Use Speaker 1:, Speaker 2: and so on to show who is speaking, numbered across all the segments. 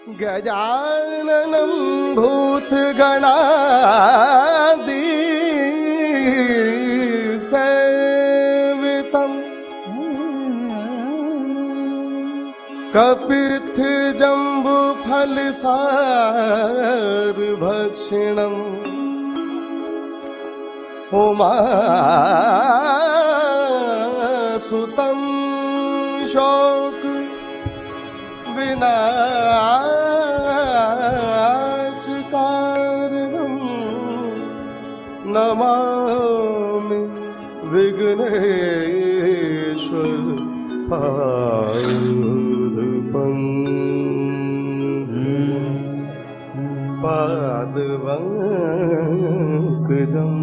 Speaker 1: गजाननं भूतगणादिसेवितम् कपित्थजम्बुफलसारभक्षिणम् उमासुतं शोक विनाशकारणं नमामि विघ्नेश्वर पादपङ्कजं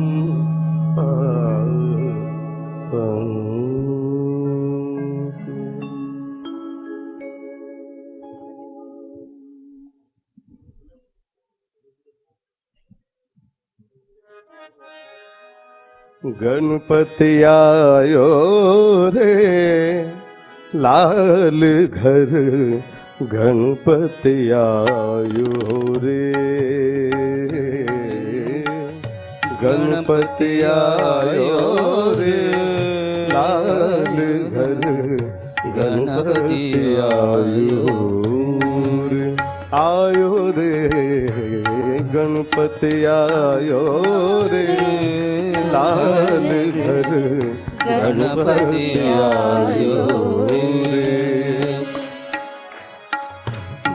Speaker 1: गणपति आयो रे लाल घर, गणपति आयो रे, गणपति आयो रे लाल घर, गणपति आयो रे गणपति आयो रे लाल घर, गणपति आयो रे।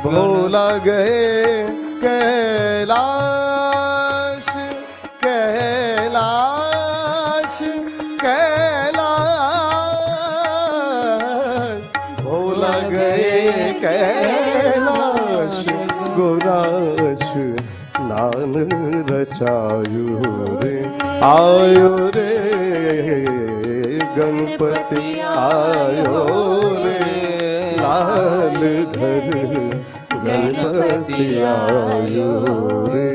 Speaker 1: भोला गए कैलाश कैलाश कैलाश, भोला गए कैलाश गुराश नान रचायो रे, आयो रे गणपति आयो रे लाल घर, गणपति आयो रे।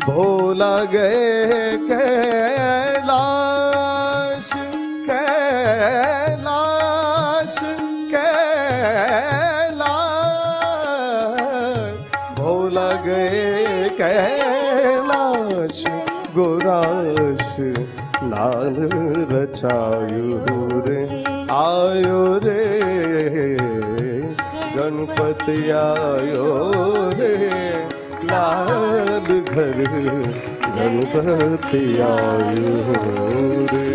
Speaker 1: भोला गए कैलाश कैलाश कैलाश, भोला गए कैलाश गुराश नान रचायो रे, आयो रे गणपति आयो रे लाल घर, गणपति आयो रे।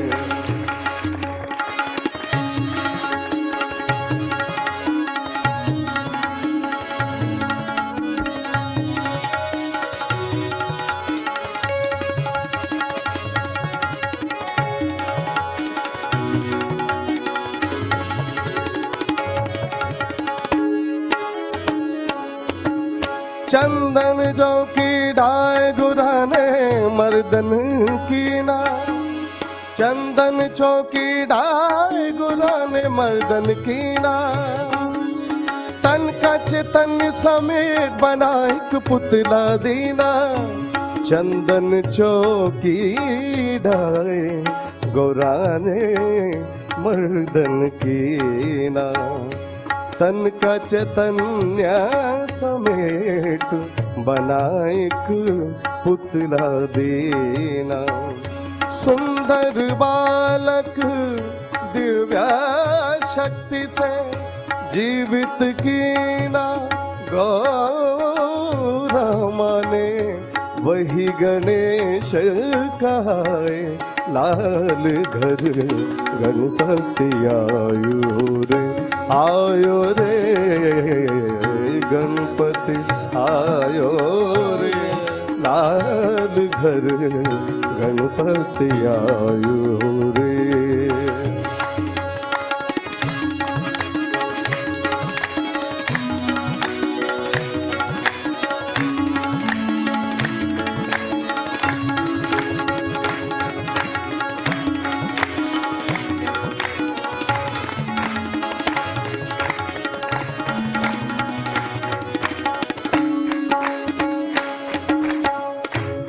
Speaker 1: चंदन जो की डाय गुराने मर्दन की ना, चंदन चौकी डाय गुराने मर्दन की ना, तन का चेतन समेत बना एक पुतला दीना। चंदन चौकी डाय गुराने मर्दन की ना, तन का चैतन्य समेत बना एक पुतला देना। सुंदर बालक दिव्या शक्ति से जीवित कीना, गौरा माने वही गणेश कहाए लाल घर, गणपति आयो रे गणपति आयो रे लाल घर, गणपति आयो रे।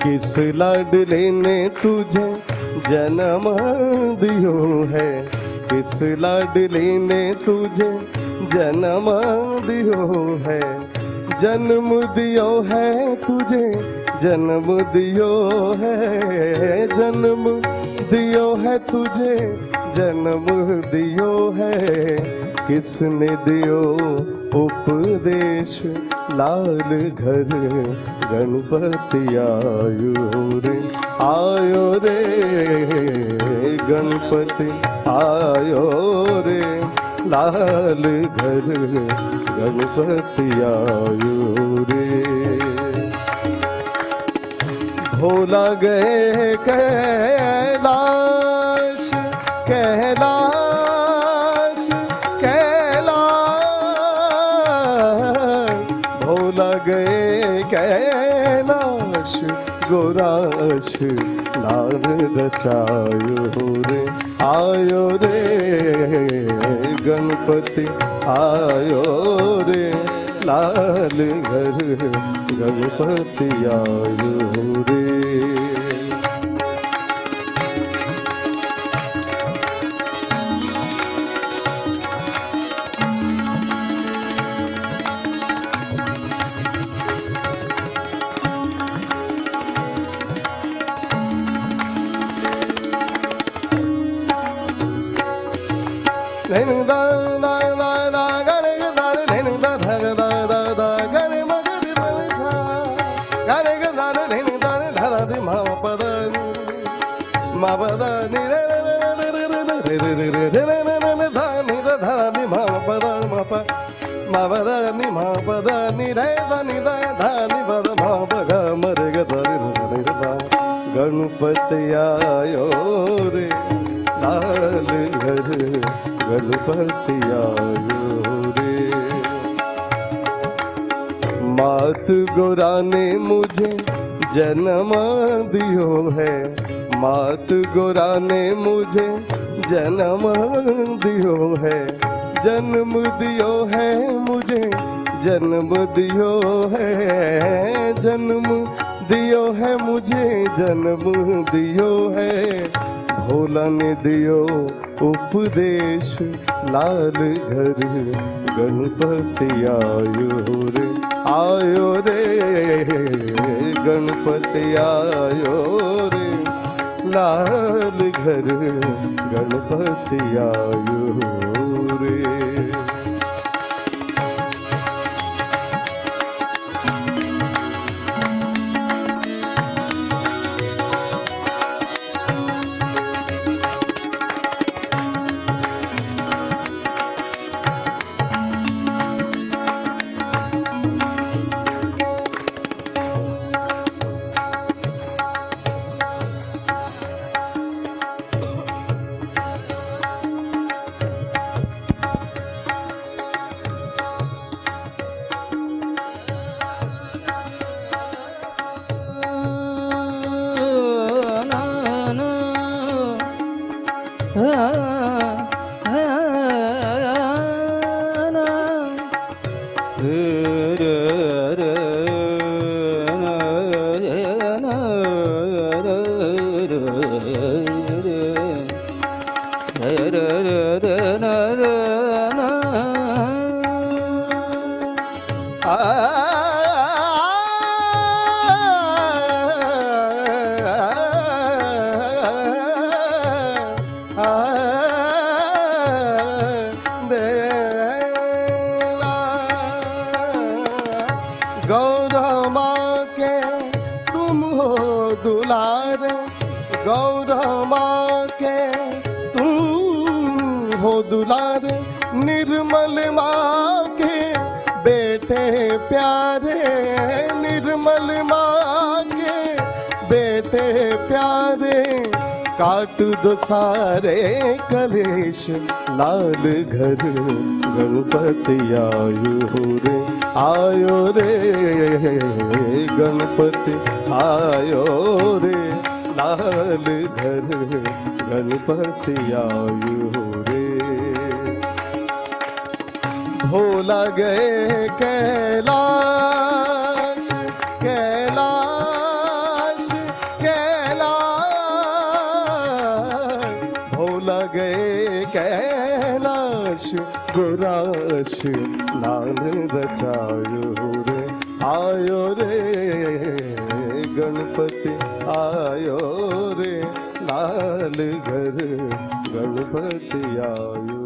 Speaker 1: किस लाडले ने तुझे जन्म दियो है, किस लाडले ने तुझे जन्म दियो है, जन्म दियो है तुझे, जन्म दियो है, जन्म दियो है तुझे, जन्म दियो है। किसने दियो उपदेश, लाल घर गणपति आयो रे, आयो रे गणपति आयो रे, लाल घर गणपति आयो रे। भोला गए कैलाश, कैलाश, कैलाश, भोला गए कैलाश, गोराश लाल रचायो रे, आयो रे गणपति आयो रे, लाल घर गणपति आयो रे। गणपति आयो रे, लाल घर गणपति आयो रे। मात गोरा ने मुझे जन्म दियो है, मात गोरा ने मुझे जन्म दियो है, जन्म दियो है मुझे, जन्म दियो है, जन्म दियो है मुझे, जन्म दियो है। भोला ने दियो उपदेश, लाल घर गणपति आयो रे, आयो रे गणपति आयो रे, लाल घर गणपति आयो रे। दुलारे निर्मल माँ के बेटे प्यारे, निर्मल माँ के बेटे प्यारे। काट दो सारे कलेश, लाल घर गणपति आयो रे, आयो रे गणपति आयो रे, लाल घर गणपति आयो रे। भोला गए कैलाश, कैलाश, कैलाश, भोला गए कैलाश, आकाश गुराश लाल रचायो रे आयो रे गणपति आयो रे लाल घर गणपति आयो।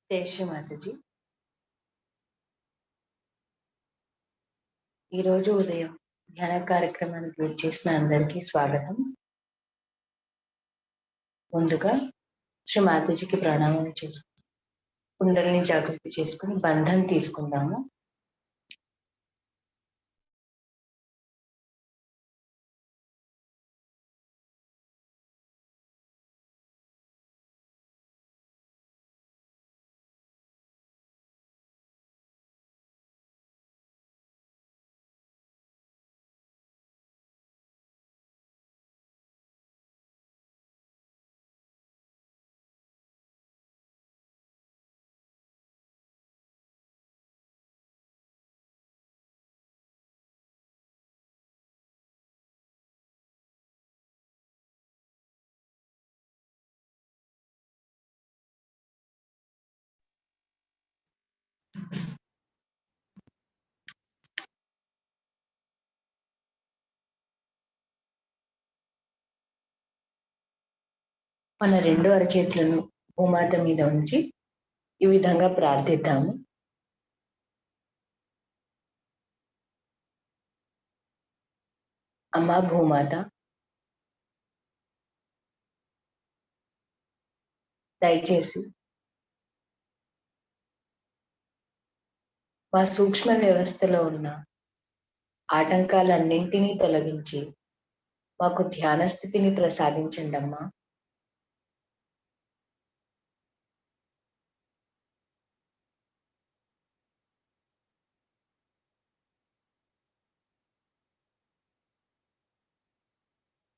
Speaker 2: జై శ్రీ మాతాజీ. ఈరోజు ఉదయం ధ్యాన కార్యక్రమానికి వచ్చేసిన అందరికీ స్వాగతం. ముందుగా శ్రీ మాతాజీకి ప్రణామం చేసుకుని కుండలిని జాగృతి చేసుకుని బంధం తీసుకుందాము. మన రెండు అరచేతులను భూమాత మీద ఉంచి ఈ విధంగా ప్రార్థిద్దాము. అమ్మా భూమాత, దయచేసి మా సూక్ష్మ వ్యవస్థలో ఉన్న ఆటంకాలన్నింటినీ తొలగించి మాకు ధ్యాన స్థితిని ప్రసాదించండి అమ్మా.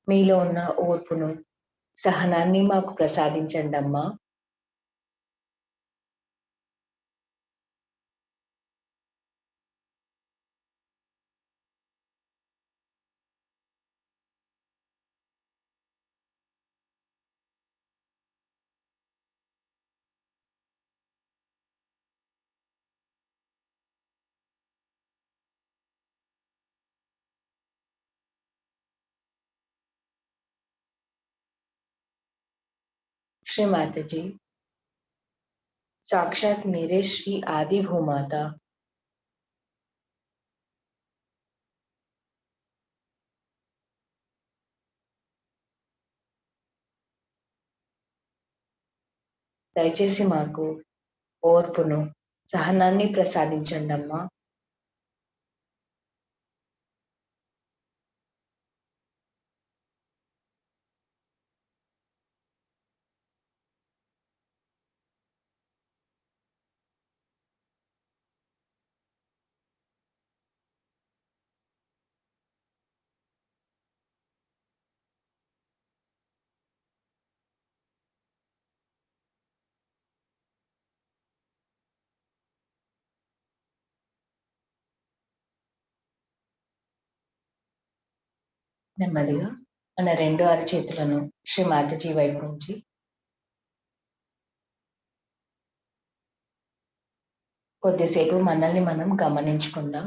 Speaker 2: మీలో ఉన్న ఓర్పును, సహనాన్ని మాకు ప్రసాదించండి అమ్మా. श्री माताजी, साक्षात मेरे श्री आदि भूमाता దయచేసి మాకు ఓర్పును, సహనాన్ని ప్రసాదించండి అమ్మా. నెమ్మదిగా మన రెండు అరచేతులను శ్రీ మాతాజీ వైపు నుంచి కొద్దిసేపు మనల్ని మనం గమనించుకుందాం.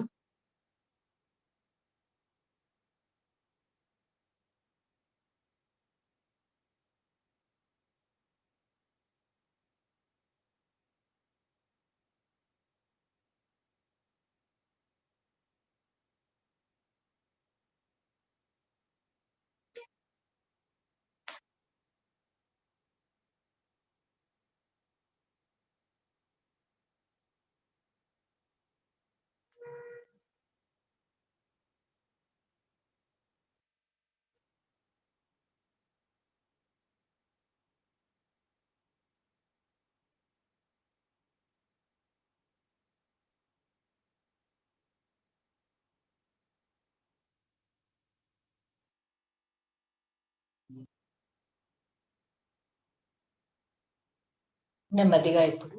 Speaker 2: నెమ్మదిగా ఇప్పుడు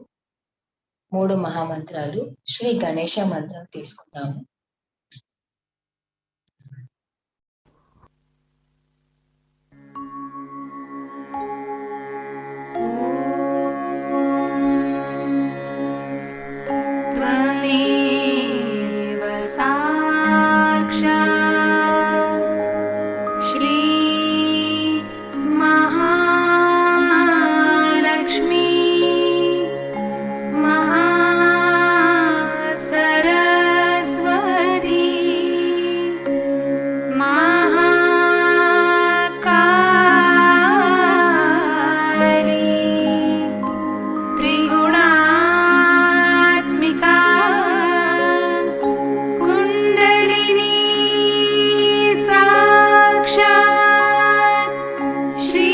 Speaker 2: 3 మహామంత్రాలు శ్రీ గణేశ మంత్రం తీసుకుందాము.
Speaker 3: त्वमेव साक्षात् श्री महालक्ष्मी महासरस्वती महाकाली त्रिगुणात्मिका कुण्डलिनी साक्षात् श्री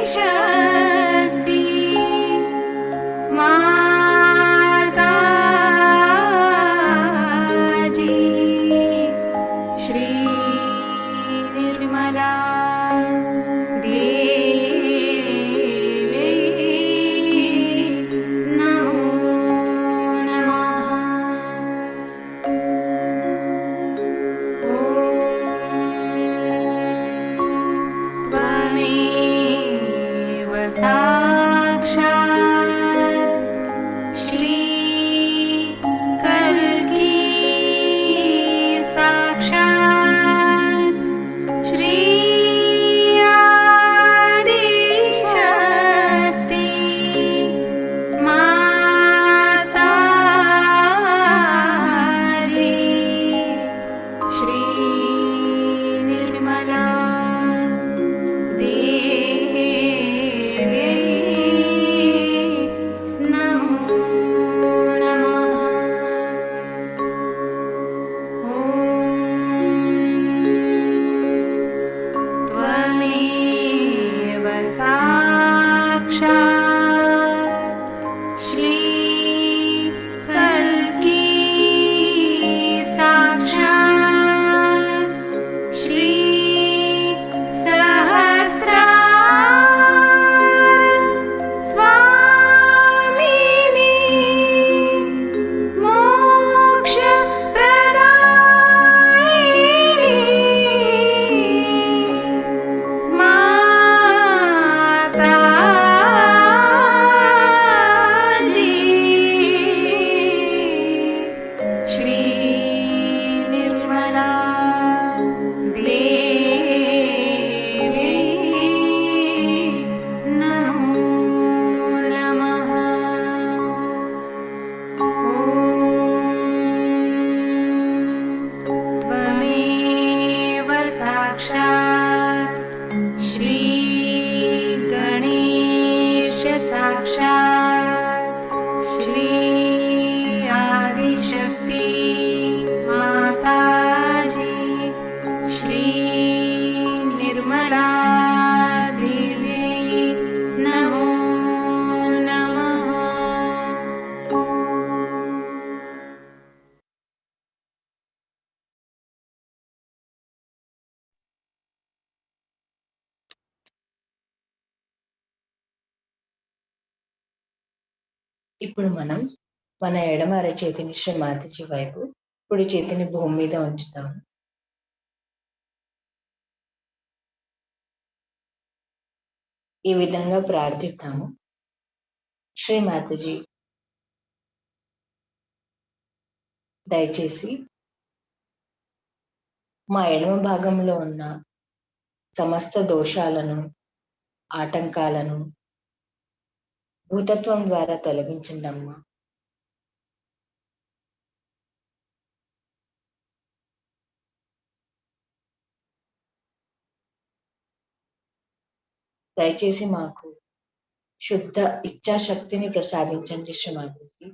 Speaker 3: आदिशक्ति माताजी श्री निर्मला देवी नमो नमः। त्वमेव साक्षात् श्री कल्की साक्षात् श्री आदिशक्ति माताजी श्री निर्मला देवी नमो नमः। त्वमेव साक्षात् श्री कल्की साक्षात् श्री सहस्रार स्वामिनी मोक्षप्रदायिनी माताजी श्री निर्मला देवी नमो नमः। त्वमेव साक्षात् श्री गणेश साक्षात् श्री आदिशक्ति माताजी श्री निर्मला देवी नमो नमः।
Speaker 2: ఇప్పుడు మనం మన ఎడమ అరచేతిని శ్రీ మాతాజీ వైపు, కుడి చేతిని భూమి మీద ఉంచుతాము. ఈ విధంగా ప్రార్థిస్తాము. శ్రీ మాతాజీ, దయచేసి మా ఎడమ భాగంలో ఉన్న సమస్త దోషాలను, ఆటంకాలను భూతత్వం ద్వారా తొలగించండి అమ్మా. దయచేసి మాకు శుద్ధ ఇచ్ఛాశక్తిని ప్రసాదించండి శ్రీ మాతాజీ.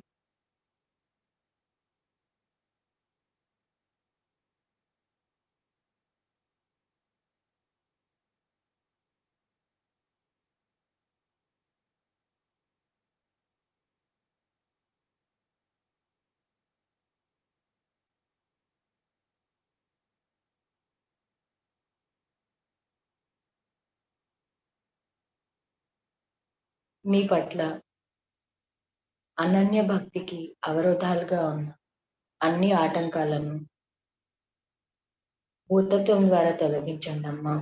Speaker 2: మీ పట్ల అనన్య భక్తికి అవరోధాలుగా ఉన్న అన్ని ఆటంకాలను భూతత్వం ద్వారా తొలగించండి అమ్మా.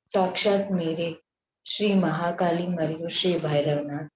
Speaker 2: సాక్షాత్ మీరే శ్రీ మహాకాళి మరియు శ్రీ భైరవనాథ్.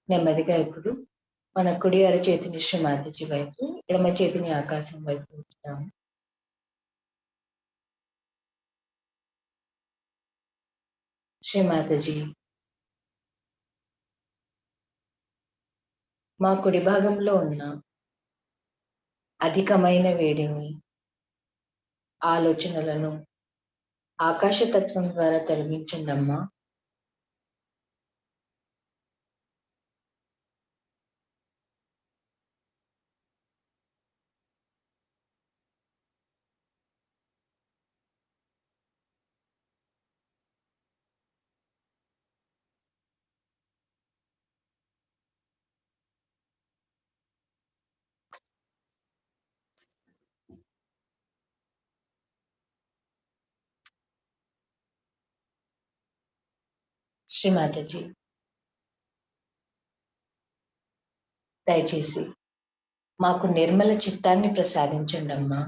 Speaker 2: నెమ్మదిగా ఇప్పుడు మన కుడి అరచేతిని శ్రీ మాతాజీ వైపు, ఎడమ చేతిని ఆకాశం వైపు ఉంచుతాము. శ్రీ మాతాజీ, మా కుడి భాగంలో ఉన్న అధికమైన వేడిని, ఆలోచనలను ఆకాశతత్వం ద్వారా తొలగించండి అమ్మా. శ్రీ మాతాజీ, దయచేసి మాకు నిర్మల చిత్తాన్ని ప్రసాదించండి అమ్మా.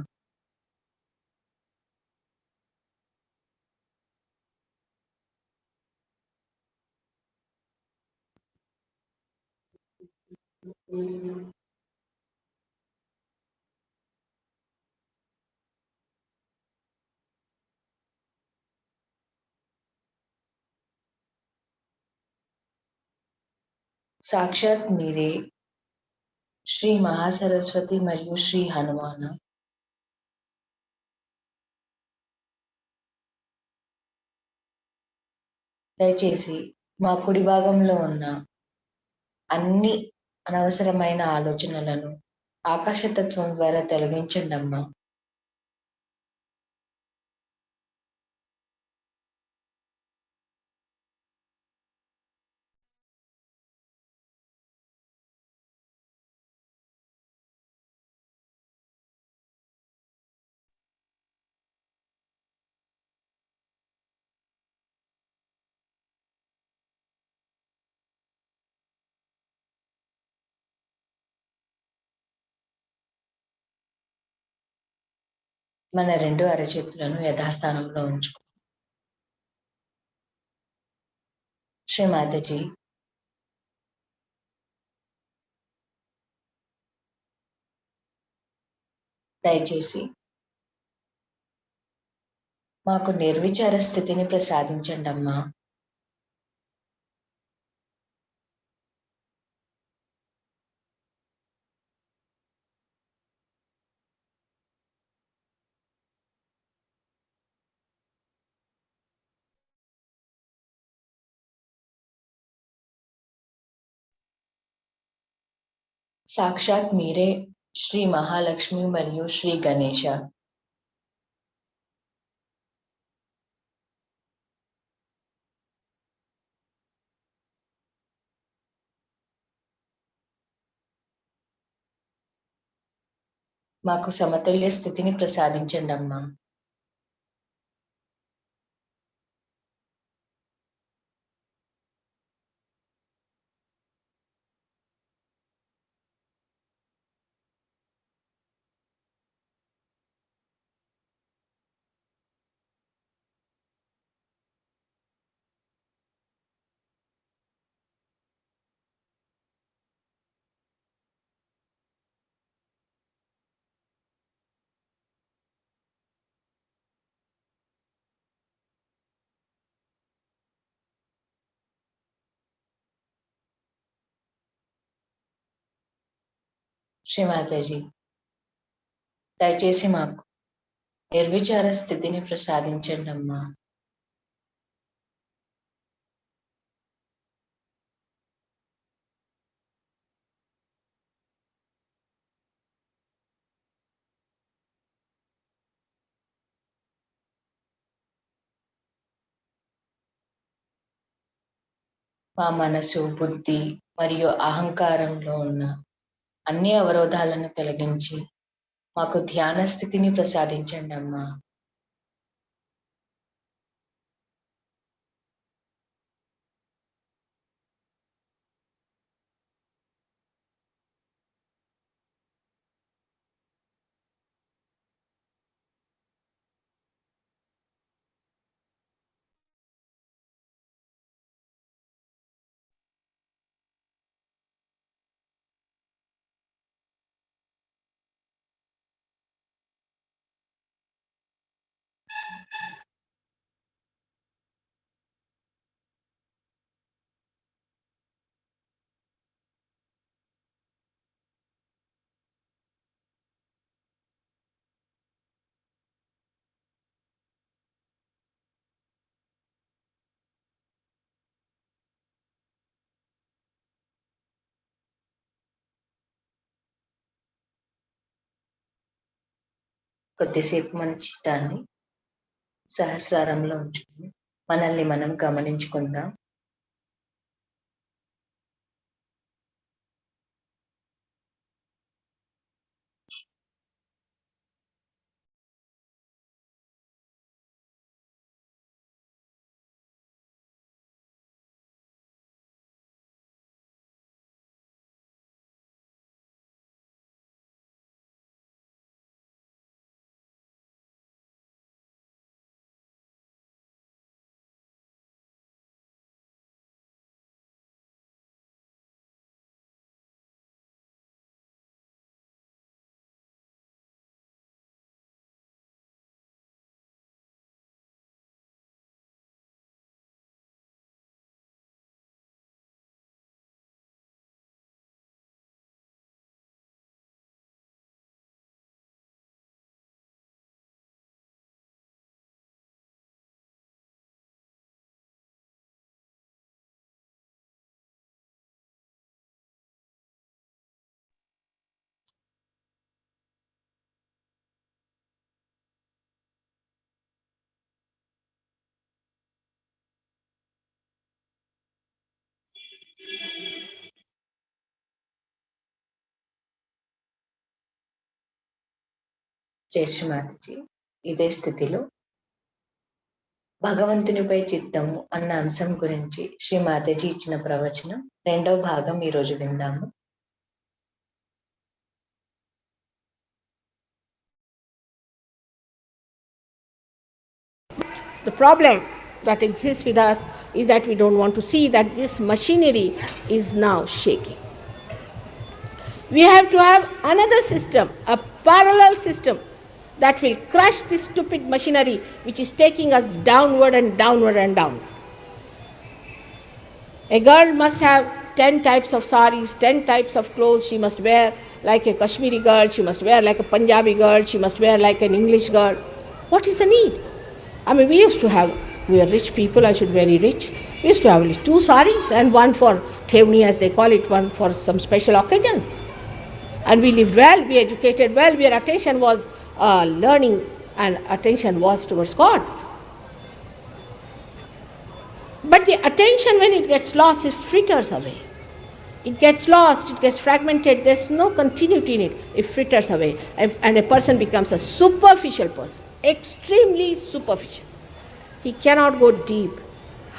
Speaker 2: సాక్షాత్ మీరే శ్రీ మహాసరస్వతి మరియు శ్రీ హనుమాన. దయచేసి మా కుడి భాగంలో ఉన్న అన్ని అనవసరమైన ఆలోచనలను ఆకాశతత్వం ద్వారా తొలగించండి అమ్మా. మన రెండు అరచేతులను యథాస్థానంలో ఉంచుకో. శ్రీ మాతాజీ, దయచేసి మాకు నిర్విచార స్థితిని ప్రసాదించండి అమ్మా. సాక్షాత్ మీరే శ్రీ మహాలక్ష్మి మరియు శ్రీ గణేష. మాకు సమతుల్య స్థితిని ప్రసాదించండి అమ్మా. శ్రీమాతాజీ, దయచేసి మాకు నిర్విచార స్థితిని ప్రసాదించండి అమ్మా. మా మనసు, బుద్ధి మరియు అహంకారంలో ఉన్న అన్ని అవరోధాలను తొలగించి మాకు ధ్యాన స్థితిని ప్రసాదించండి అమ్మా. కొద్దిసేపు మన చిత్తాన్ని సహస్రారంలో ఉంచుకుని మనల్ని మనం గమనించుకుందాం. జై శ్రీ మాతాజీ. ఇదే స్థితిలో భగవంతునిపై చిత్తము అన్న అంశం గురించి శ్రీ మాతాజీ ఇచ్చిన ప్రవచనం 2వ భాగం ఈరోజు విందాము.
Speaker 4: The problem that exists with us is that we don't want to see that this machinery is now shaking. We have to have another system, a parallel system that will crush this stupid machinery which is taking us downward and downward and down. A girl must have 10 types of saris, 10 types of clothes she must wear, like a Kashmiri girl, she must wear like a Punjabi girl, she must wear like an English girl. What is the need? I mean, we are rich people, I should very rich. We used to have 2 saris and one for Thevni as they call it, one for some special occasions. And we lived well, we educated well, our attention was learning and attention was towards God. But the attention, when it gets lost, it fritters away. It gets lost, it gets fragmented, there's no continuity in it. It fritters away and a person becomes a superficial person, extremely superficial. He cannot go deep.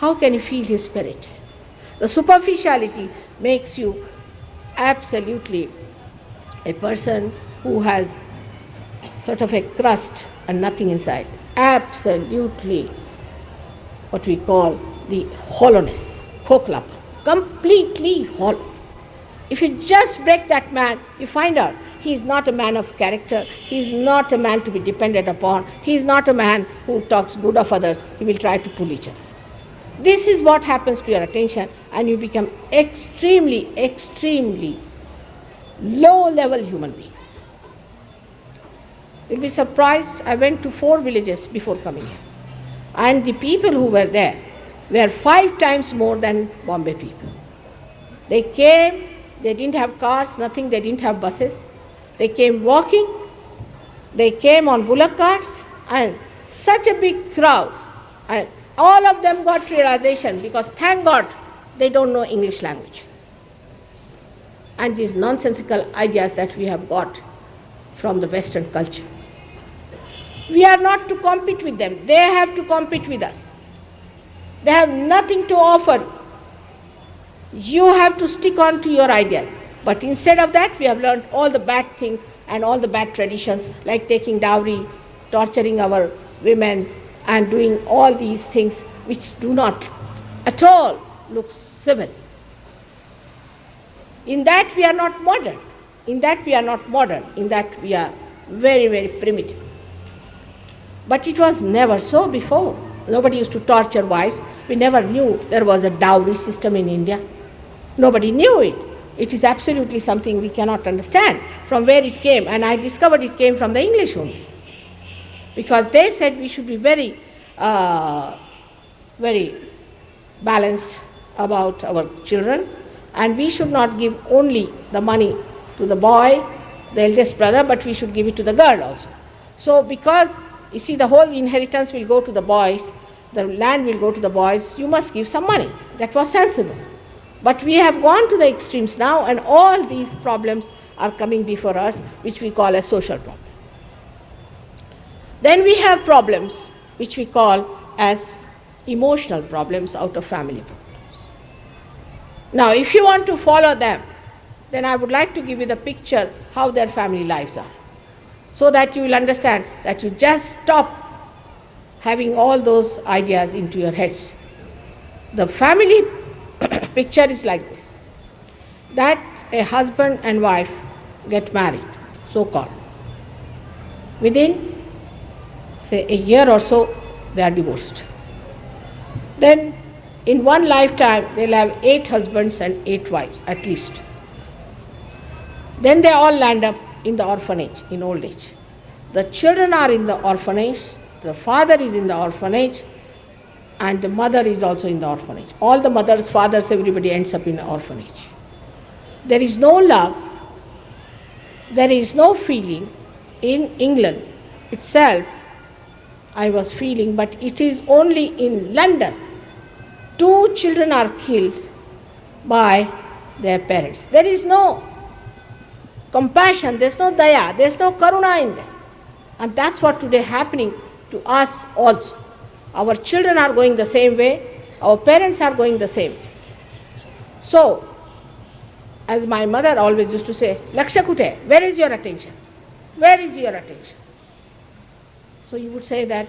Speaker 4: How can you feel his spirit? The superficiality makes you absolutely a person who has sort of a crust and nothing inside. Absolutely what we call the hollowness, khoklap, completely hollow. If you just break that man, you find out he is not a man of character, he is not a man to be depended upon, he is not a man who talks good of others, he will try to pull each other. This is what happens to your attention and you become extremely, extremely low-level human being. You'll be surprised, I went to 4 villages before coming here. And the people who were there were 5 times more than Bombay people. They came, they didn't have cars, nothing, they didn't have buses. They came walking, they came on bullock carts, and such a big crowd. And all of them got realization, because thank God they don't know English language. And these nonsensical ideas that we have got from the Western culture. We are not to compete with them. They have to compete with us. They have nothing to offer. You have to stick on to your ideal. But instead of that, we have learned all the bad things and all the bad traditions, like taking dowry, torturing our women, and doing all these things which do not at all look civil. In that we are not modern. In that we are not modern. In that we are very, very primitive. But it was never so before. Nobody used to torture wives. We never knew there was a dowry system in India. Nobody knew it. It is absolutely something we cannot understand from where it came. And I discovered it came from the English only. Because they said we should be very, very balanced about our children. And we should not give only the money to the boy, the eldest brother, but we should give it to the girl also. So because, you see, the whole inheritance will go to the boys, the land will go to the boys, you must give some money. That was sensible. But we have gone to the extremes now, and all these problems are coming before us, which we call a social problem. Then we have problems which we call as emotional problems out of family problems. Now, if you want to follow them, then I would like to give you the picture how their family lives are, so that you will understand that you just stop having all those ideas into your heads. The family picture is like this, that a husband and wife get married, so-called. Within, say, a year or so, they are divorced. Then, in one lifetime, they'll have 8 husbands and 8 wives, at least. Then they all land up in the orphanage, in old age. The children are in the orphanage, the father is in the orphanage, and the mother is also in the orphanage. All the mothers, fathers, everybody ends up in the orphanage. There is no love, there is no feeling. In England itself, I was feeling, but it is only in London. 2 children are killed by their parents. There is no compassion, there is no daya, there is no karuna in them. And that's what today happening to us also. Our children are going the same way, our parents are going the same way. So, as my mother always used to say, Laksha kute, where is your attention? Where is your attention? So you would say that,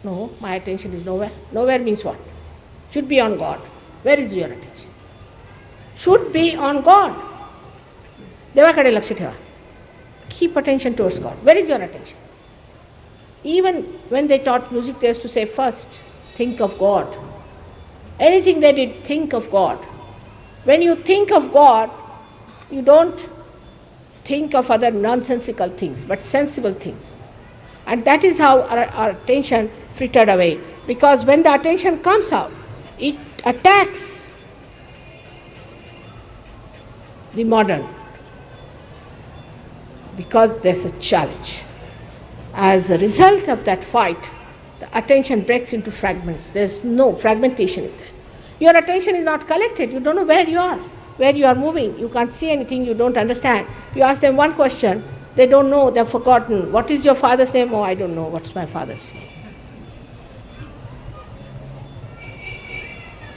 Speaker 4: no, my attention is nowhere. Nowhere means what? Should be on God. Where is your attention? Should be on God. Deva kade laksha theva. Keep attention towards God. Where is your attention? Even when they taught music, they used to say, first, think of God. Anything they did, think of God. When you think of God, you don't think of other nonsensical things, but sensible things. And that is how our attention frittered away. Because when the attention comes out, it attacks the modern. Because there's a challenge. As a result of that fight, the attention breaks into fragments. There's no fragmentation is there. Your attention is not collected. You don't know where you are moving. You can't see anything, you don't understand. You ask them one question, they don't know, they've forgotten. What is your father's name? Oh, I don't know. What's my father's name?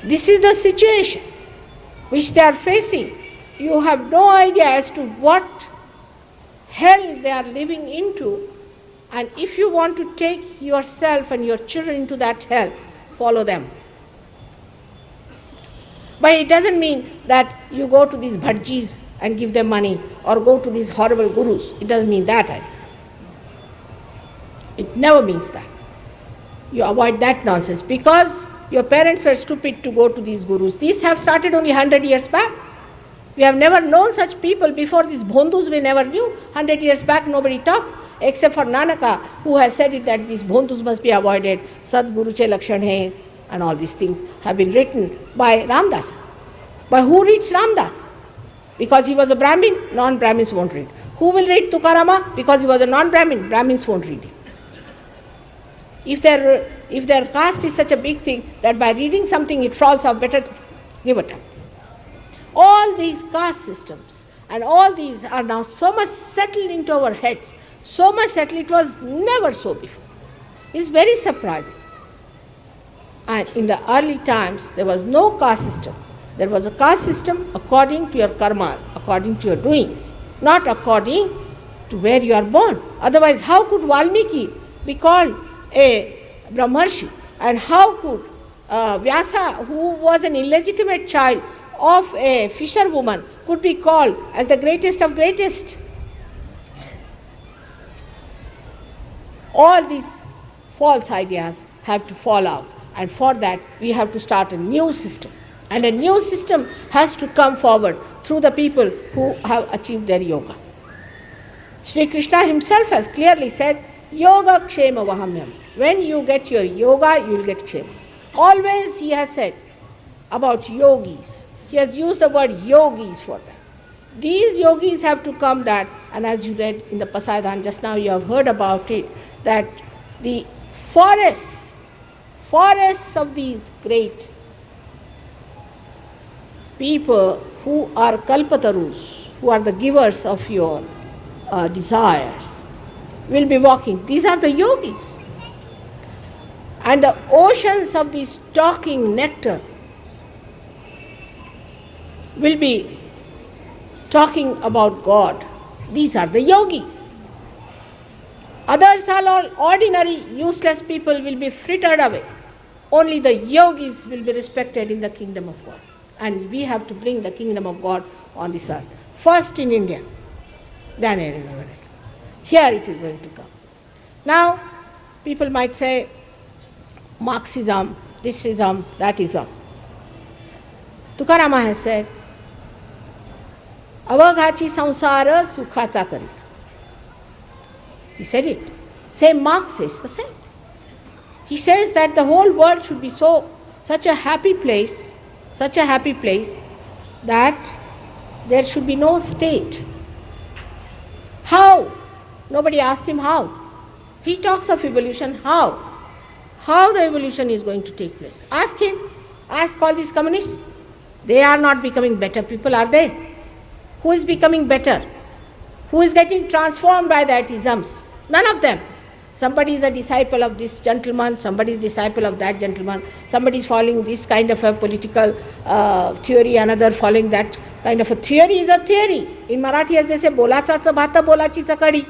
Speaker 4: This is the situation which they are facing. You have no idea as to what hell they are living into. And if you want to take yourself and your children into that hell, follow them. But it doesn't mean that you go to these bhajis and give them money, or go to these horrible gurus. It doesn't mean that either. It never means that. You avoid that nonsense, because your parents were stupid to go to these gurus. These have started only 100 years back. We have never known such people before. These bhondus we never knew. 100 years back nobody talks except for Nanaka, who has said it that these bhondus must be avoided. Sadguru che lakshan hai, and all these things have been written by Ramdas. But who reads Ramdas? Because he was a Brahmin, non-Brahmins won't read. Who will read Tukarama? Because he was a non-Brahmin, Brahmins won't read him. If their caste is such a big thing that by reading something it falls off, better give it up. All these caste systems and all these are now so much settled into our heads, so much settled, it was never so before. It's very surprising. And in the early times there was no caste system. There was a caste system according to your karmas, according to your doings, not according to where you are born. Otherwise, how could Valmiki be called a Brahmarshi? And how could Vyasa, who was an illegitimate child of a fisherwoman, could be called as the greatest of greatest? All these false ideas have to fall out, and for that we have to start a new system. And a new system has to come forward through the people who have achieved their yoga. Sri Krishna himself has clearly said, Yoga Kshema Vahamyam. When you get your yoga, you will get Kshema. Always he has said about yogis. He has used the word yogis for that. These yogis have to come that, and as you read in the Pasayadan just now, you have heard about it, that the forests of these great people who are kalpatarus, who are the givers of your desires, will be walking. These are the yogis. And the oceans of this talking nectar will be talking about God. These are the yogis. Others are all ordinary, useless people will be frittered away. Only the yogis will be respected in the kingdom of God. And we have to bring the kingdom of God on this earth. First in India, then in America. Here it is going to come. Now, people might say, Marxism, thisism, thatism. Tukarama has said, Avaghachi samsara sukhacha kari. He said it. Same Marx says the same. He says that the whole world should be such a happy place that there should be no state. How? Nobody asked him how. He talks of evolution. How? How the evolution is going to take place. Ask him. Ask all these communists. They are not becoming better people, are they? Who is becoming better? Who is getting transformed by the isms? None of them. Somebody is a disciple of this gentleman, somebody is disciple of that gentleman, somebody is following this kind of a political theory, another following that kind of a theory is a theory. In Marathi, as they say, bolacha bhata bolachi kadi.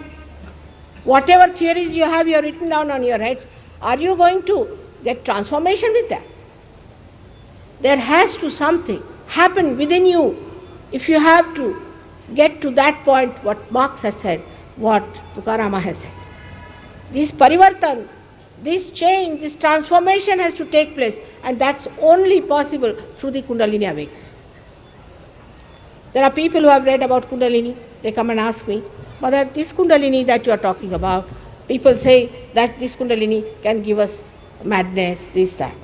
Speaker 4: Whatever theories you have written down on your heads, are you going to get transformation with that? There has to something happen within you if you have to get to that point, what Marx has said, what Tukarama has said. This parivartan, this change, this transformation has to take place, and that's only possible through the Kundalini awakening. There are people who have read about Kundalini, they come and ask me, Mother, this Kundalini that you are talking about, people say that this Kundalini can give us madness, this, that.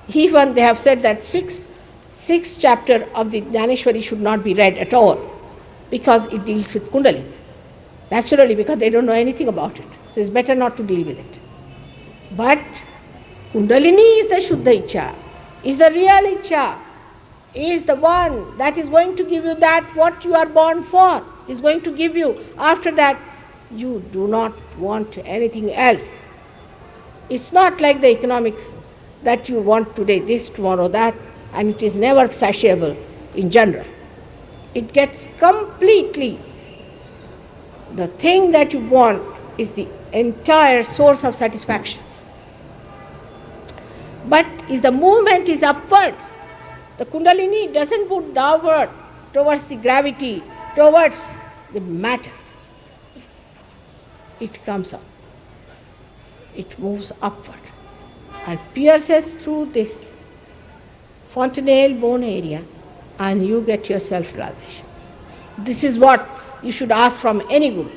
Speaker 4: Even they have said that sixth chapter of the Jnaneshwari should not be read at all, because it deals with Kundalini. Naturally, because they don't know anything about it. So it's better not to deal with it. But Kundalini is the Shuddha Ichcha, is the real Ichcha, is the one that is going to give you that what you are born for, is going to give you. After that, you do not want anything else. It's not like the economics that you want today this, tomorrow that, and it is never satiable in general. It gets completely, the thing that you want is the entire source of satisfaction. But if the movement is upward, the Kundalini doesn't move downward towards the gravity, towards the matter. It comes up. It moves upward and pierces through this fontanelle bone area, and you get your self-realization. This is what you should ask from any guru.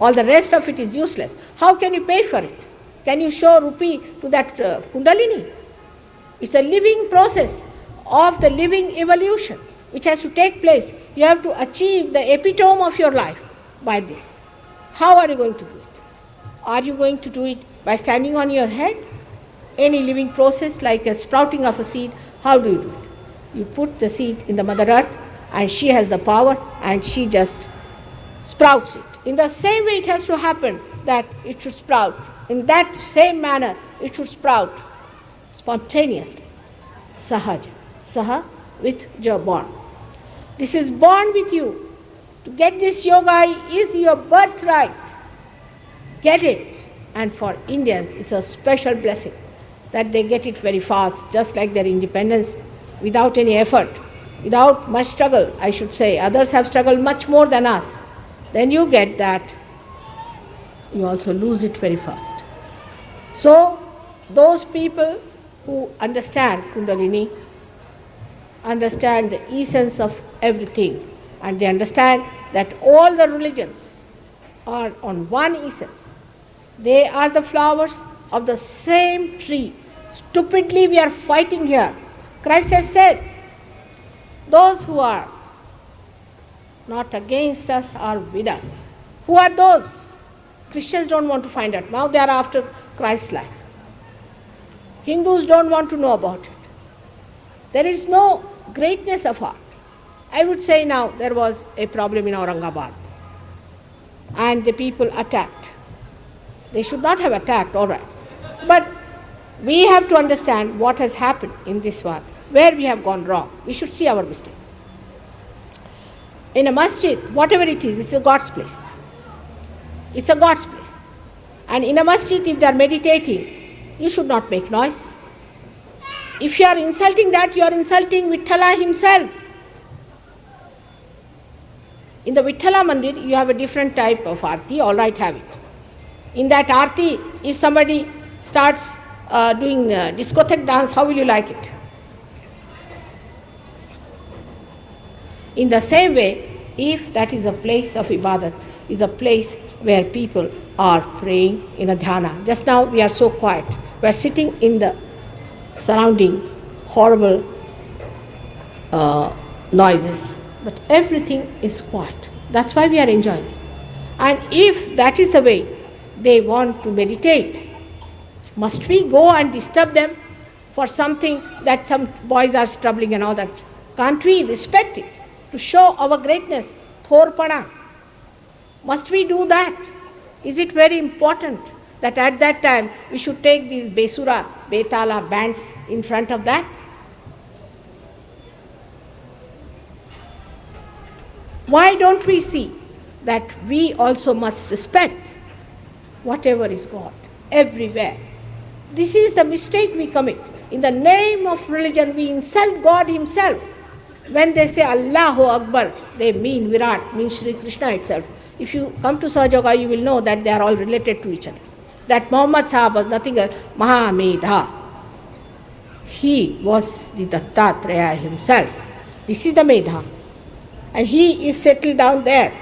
Speaker 4: All the rest of it is useless. How can you pay for it? Can you show rupee to that Kundalini? It's a living process of the living evolution which has to take place. You have to achieve the epitome of your life by this. How are you going to do it? Are you going to do it by standing on your head? Any living process like a sprouting of a seed, how do you do it? You put the seed in the Mother Earth and she has the power and she just sprouts it. In the same way it has to happen that it should sprout. In that same manner it should sprout spontaneously. Sahaja. Saha, with your born. This is born with you. To get this yoga is your birthright. Get it. And for Indians it's a special blessing that they get it very fast, just like their independence, without any effort, without much struggle, I should say. Others have struggled much more than us. Then you get that, you also lose it very fast. So, those people who understand Kundalini, understand the essence of everything, and they understand that all the religions are on one essence. They are the flowers of the same tree. Stupidly we are fighting here. Christ has said, those who are not against us are with us. Who are those? Christians don't want to find out. Now they are after Christ's life. Hindus don't want to know about it. There is no greatness of art. I would say now there was a problem in Aurangabad and the people attacked. They should not have attacked, all right. But we have to understand what has happened in this war, where we have gone wrong. We should see our mistakes. In a masjid, whatever it is, it's a God's place. It's a God's place. And in a masjid, if they are meditating, you should not make noise. If you are insulting that, you are insulting Vithala himself. In the Vithala Mandir, you have a different type of arti, all right, have it. In that arti, if somebody starts doing discotheque dance, how will you like it? In the same way, if that is a place of ibadat, is a place where people are praying in a dhyana. Just now we are so quiet. We are sitting in the surrounding horrible noises, but everything is quiet. That's why we are enjoying it. And if that is the way they want to meditate, must we go and disturb them for something that some boys are struggling and all that? Can't we respect it to show our greatness? Thorpana. Must we do that? Is it very important that at that time we should take these Besura, Betala bands in front of that? Why don't we see that we also must respect whatever is God everywhere? This is the mistake we commit. In the name of religion, we insult God himself. When they say Allahu Akbar, they mean Virat, means Sri Krishna itself. If you come to Sahaja, you will know that they are all related to each other. That Muhammad Sahab was nothing else, Mahamedha. He was the Dattatreya himself. This is the Medha. And he is settled down there.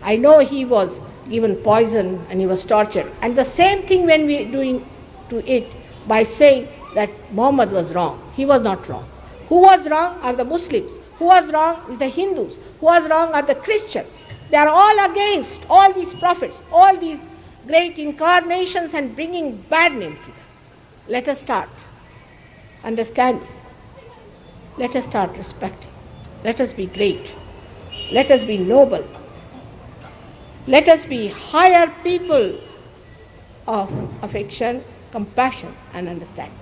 Speaker 4: I know he was given poison and he was tortured. And the same thing when we are doing to it by saying that Muhammad was wrong. He was not wrong. Who was wrong are the Muslims. Who was wrong is the Hindus. Who was wrong are the Christians. They are all against all these prophets, all these great incarnations and bringing bad name to them. Let us start understanding. Let us start respecting. Let us be great. Let us be noble. Let us be higher people of affection, compassion and understanding.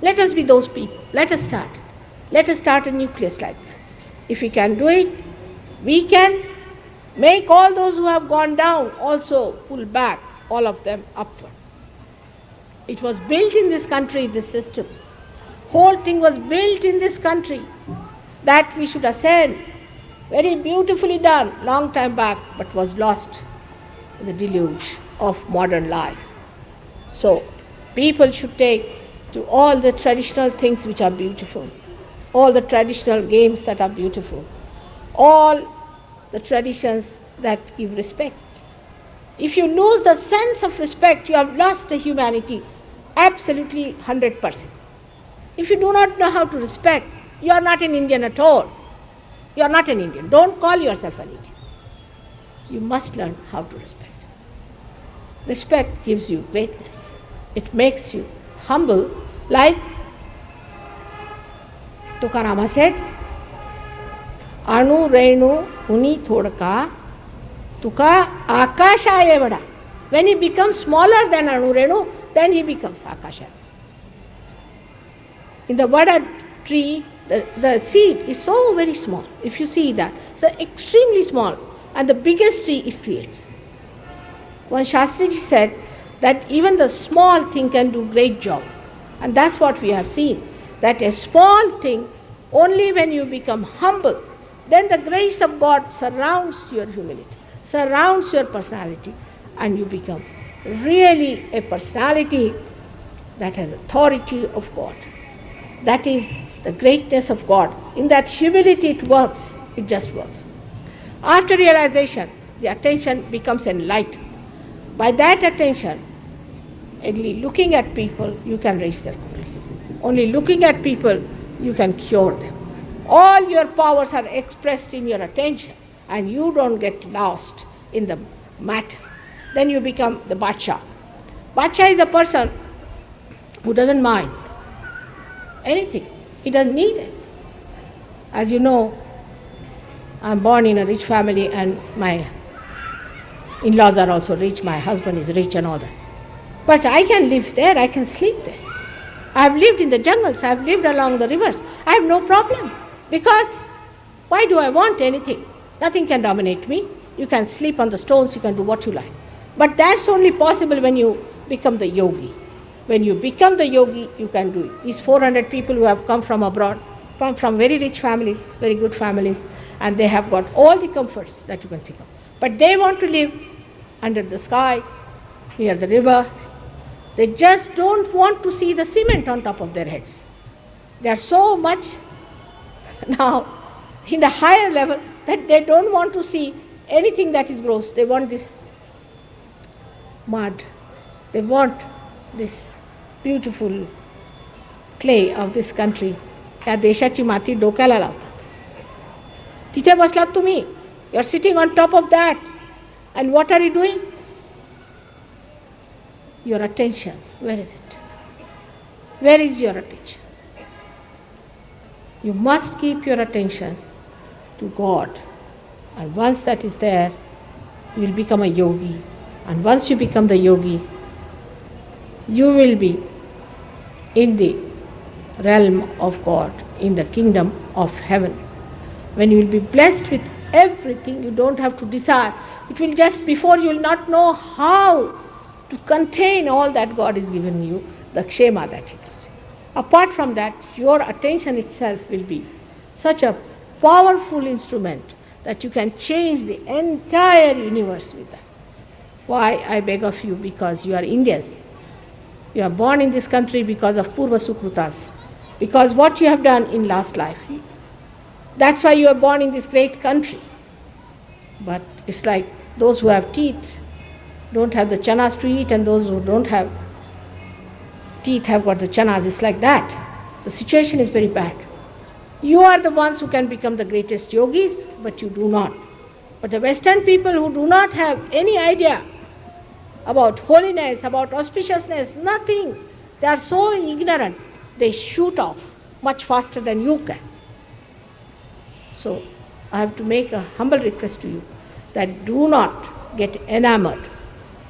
Speaker 4: Let us be those people. Let us start. Let us start a nucleus like that. If we can do it, we can make all those who have gone down also pull back, all of them upward. It was built in this country, this system. Whole thing was built in this country that we should ascend. Very beautifully done, long time back, but was lost in the deluge of modern life. So, people should take to all the traditional things which are beautiful, all the traditional games that are beautiful, all the traditions that give respect. If you lose the sense of respect, you have lost the humanity absolutely 100%. If you do not know how to respect, you are not an Indian at all. You are not an Indian. Don't call yourself an Indian. You must learn how to respect. Respect gives you greatness. It makes you humble, like Tukarama said, Anu Renu Uni Thodka Tuka Akashaya Vada. When he becomes smaller than Anu Renu, then he becomes Akashaya. In the Vada tree, the seed is so very small. If you see that, it's extremely small, and the biggest tree it creates. One Shastriji said that even the small thing can do great job. And that's what we have seen, that a small thing, only when you become humble, then the grace of God surrounds your humility, surrounds your personality, and you become really a personality that has authority of God. That is the greatness of God. In that humility it works, it just works. After realization, the attention becomes enlightened. By that attention, only looking at people, you can raise their kundali. Only looking at people, you can cure them. All your powers are expressed in your attention, and you don't get lost in the matter. Then you become the Badsha. Badsha is a person who doesn't mind anything. He doesn't need it. As you know, I'm born in a rich family, and my in-laws are also rich, my husband is rich and all that. But I can live there, I can sleep there. I've lived in the jungles, I've lived along the rivers. I have no problem. Because why do I want anything? Nothing can dominate me. You can sleep on the stones, you can do what you like. But that's only possible when you become the yogi. When you become the yogi, you can do it. These 400 people who have come from abroad, come from very rich families, very good families, and they have got all the comforts that you can think of. But they want to live under the sky, near the river. They just don't want to see the cement on top of their heads. They are so much now in the higher level that they don't want to see anything that is gross. They want this mud. They want this beautiful clay of this country. या देशाची माती डोक्याला लावतात. तिथे बसलात तुम्ही. You are sitting on top of that. And what are you doing? Your attention. Where is it? Where is your attention? You must keep your attention to God. And once that is there, you will become a yogi. And once you become the yogi, you will be in the realm of God, in the kingdom of heaven. When you will be blessed with everything, you don't have to desire. It will just, before you will not know how to contain all that God has given you, the kshema that He gives you. Apart from that, your attention itself will be such a powerful instrument that you can change the entire universe with that. Why, I beg of you, because you are Indians. You are born in this country because of Purva Sukrutas, because what you have done in last life. That's why you are born in this great country. But it's like those who have teeth don't have the chanas to eat, and those who don't have teeth have got the chanas. It's like that. The situation is very bad. You are the ones who can become the greatest yogis, but you do not. But the Western people who do not have any idea about holiness, about auspiciousness, nothing. They are so ignorant. They shoot off much faster than you can. So I have to make a humble request to you that do not get enamored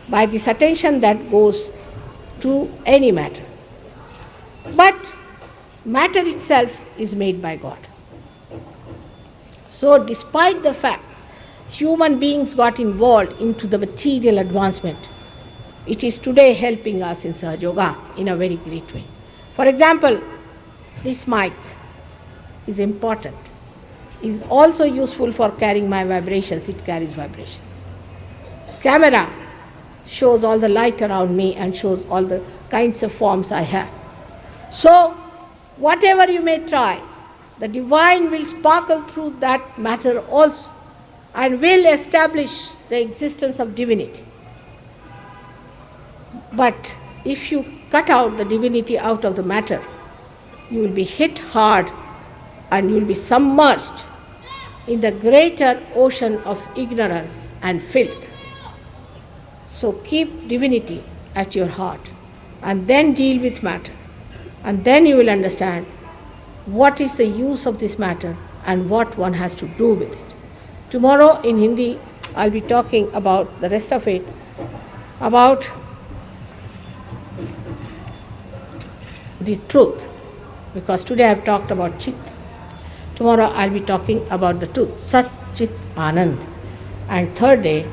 Speaker 4: by this attention that goes to any matter. But matter itself is made by God. So despite the fact human beings got involved into the material advancement, it is today helping us in Sahaja Yoga in a very great way. For example, this mic is important. It is also useful for carrying my vibrations. It carries vibrations. Camera shows all the light around me and shows all the kinds of forms I have. So, whatever you may try, the divine will sparkle through that matter also. and will establish the existence of divinity. But if you cut out the divinity out of the matter, you will be hit hard and you will be submerged in the greater ocean of ignorance and filth. So keep divinity at your heart and then deal with matter. And then you will understand what is the use of this matter and what one has to do with it. Tomorrow in Hindi, I'll be talking about the rest of it, about the truth, because today I've talked about Chit. Tomorrow I'll be talking about the truth, Sat Chit Anand. And third day,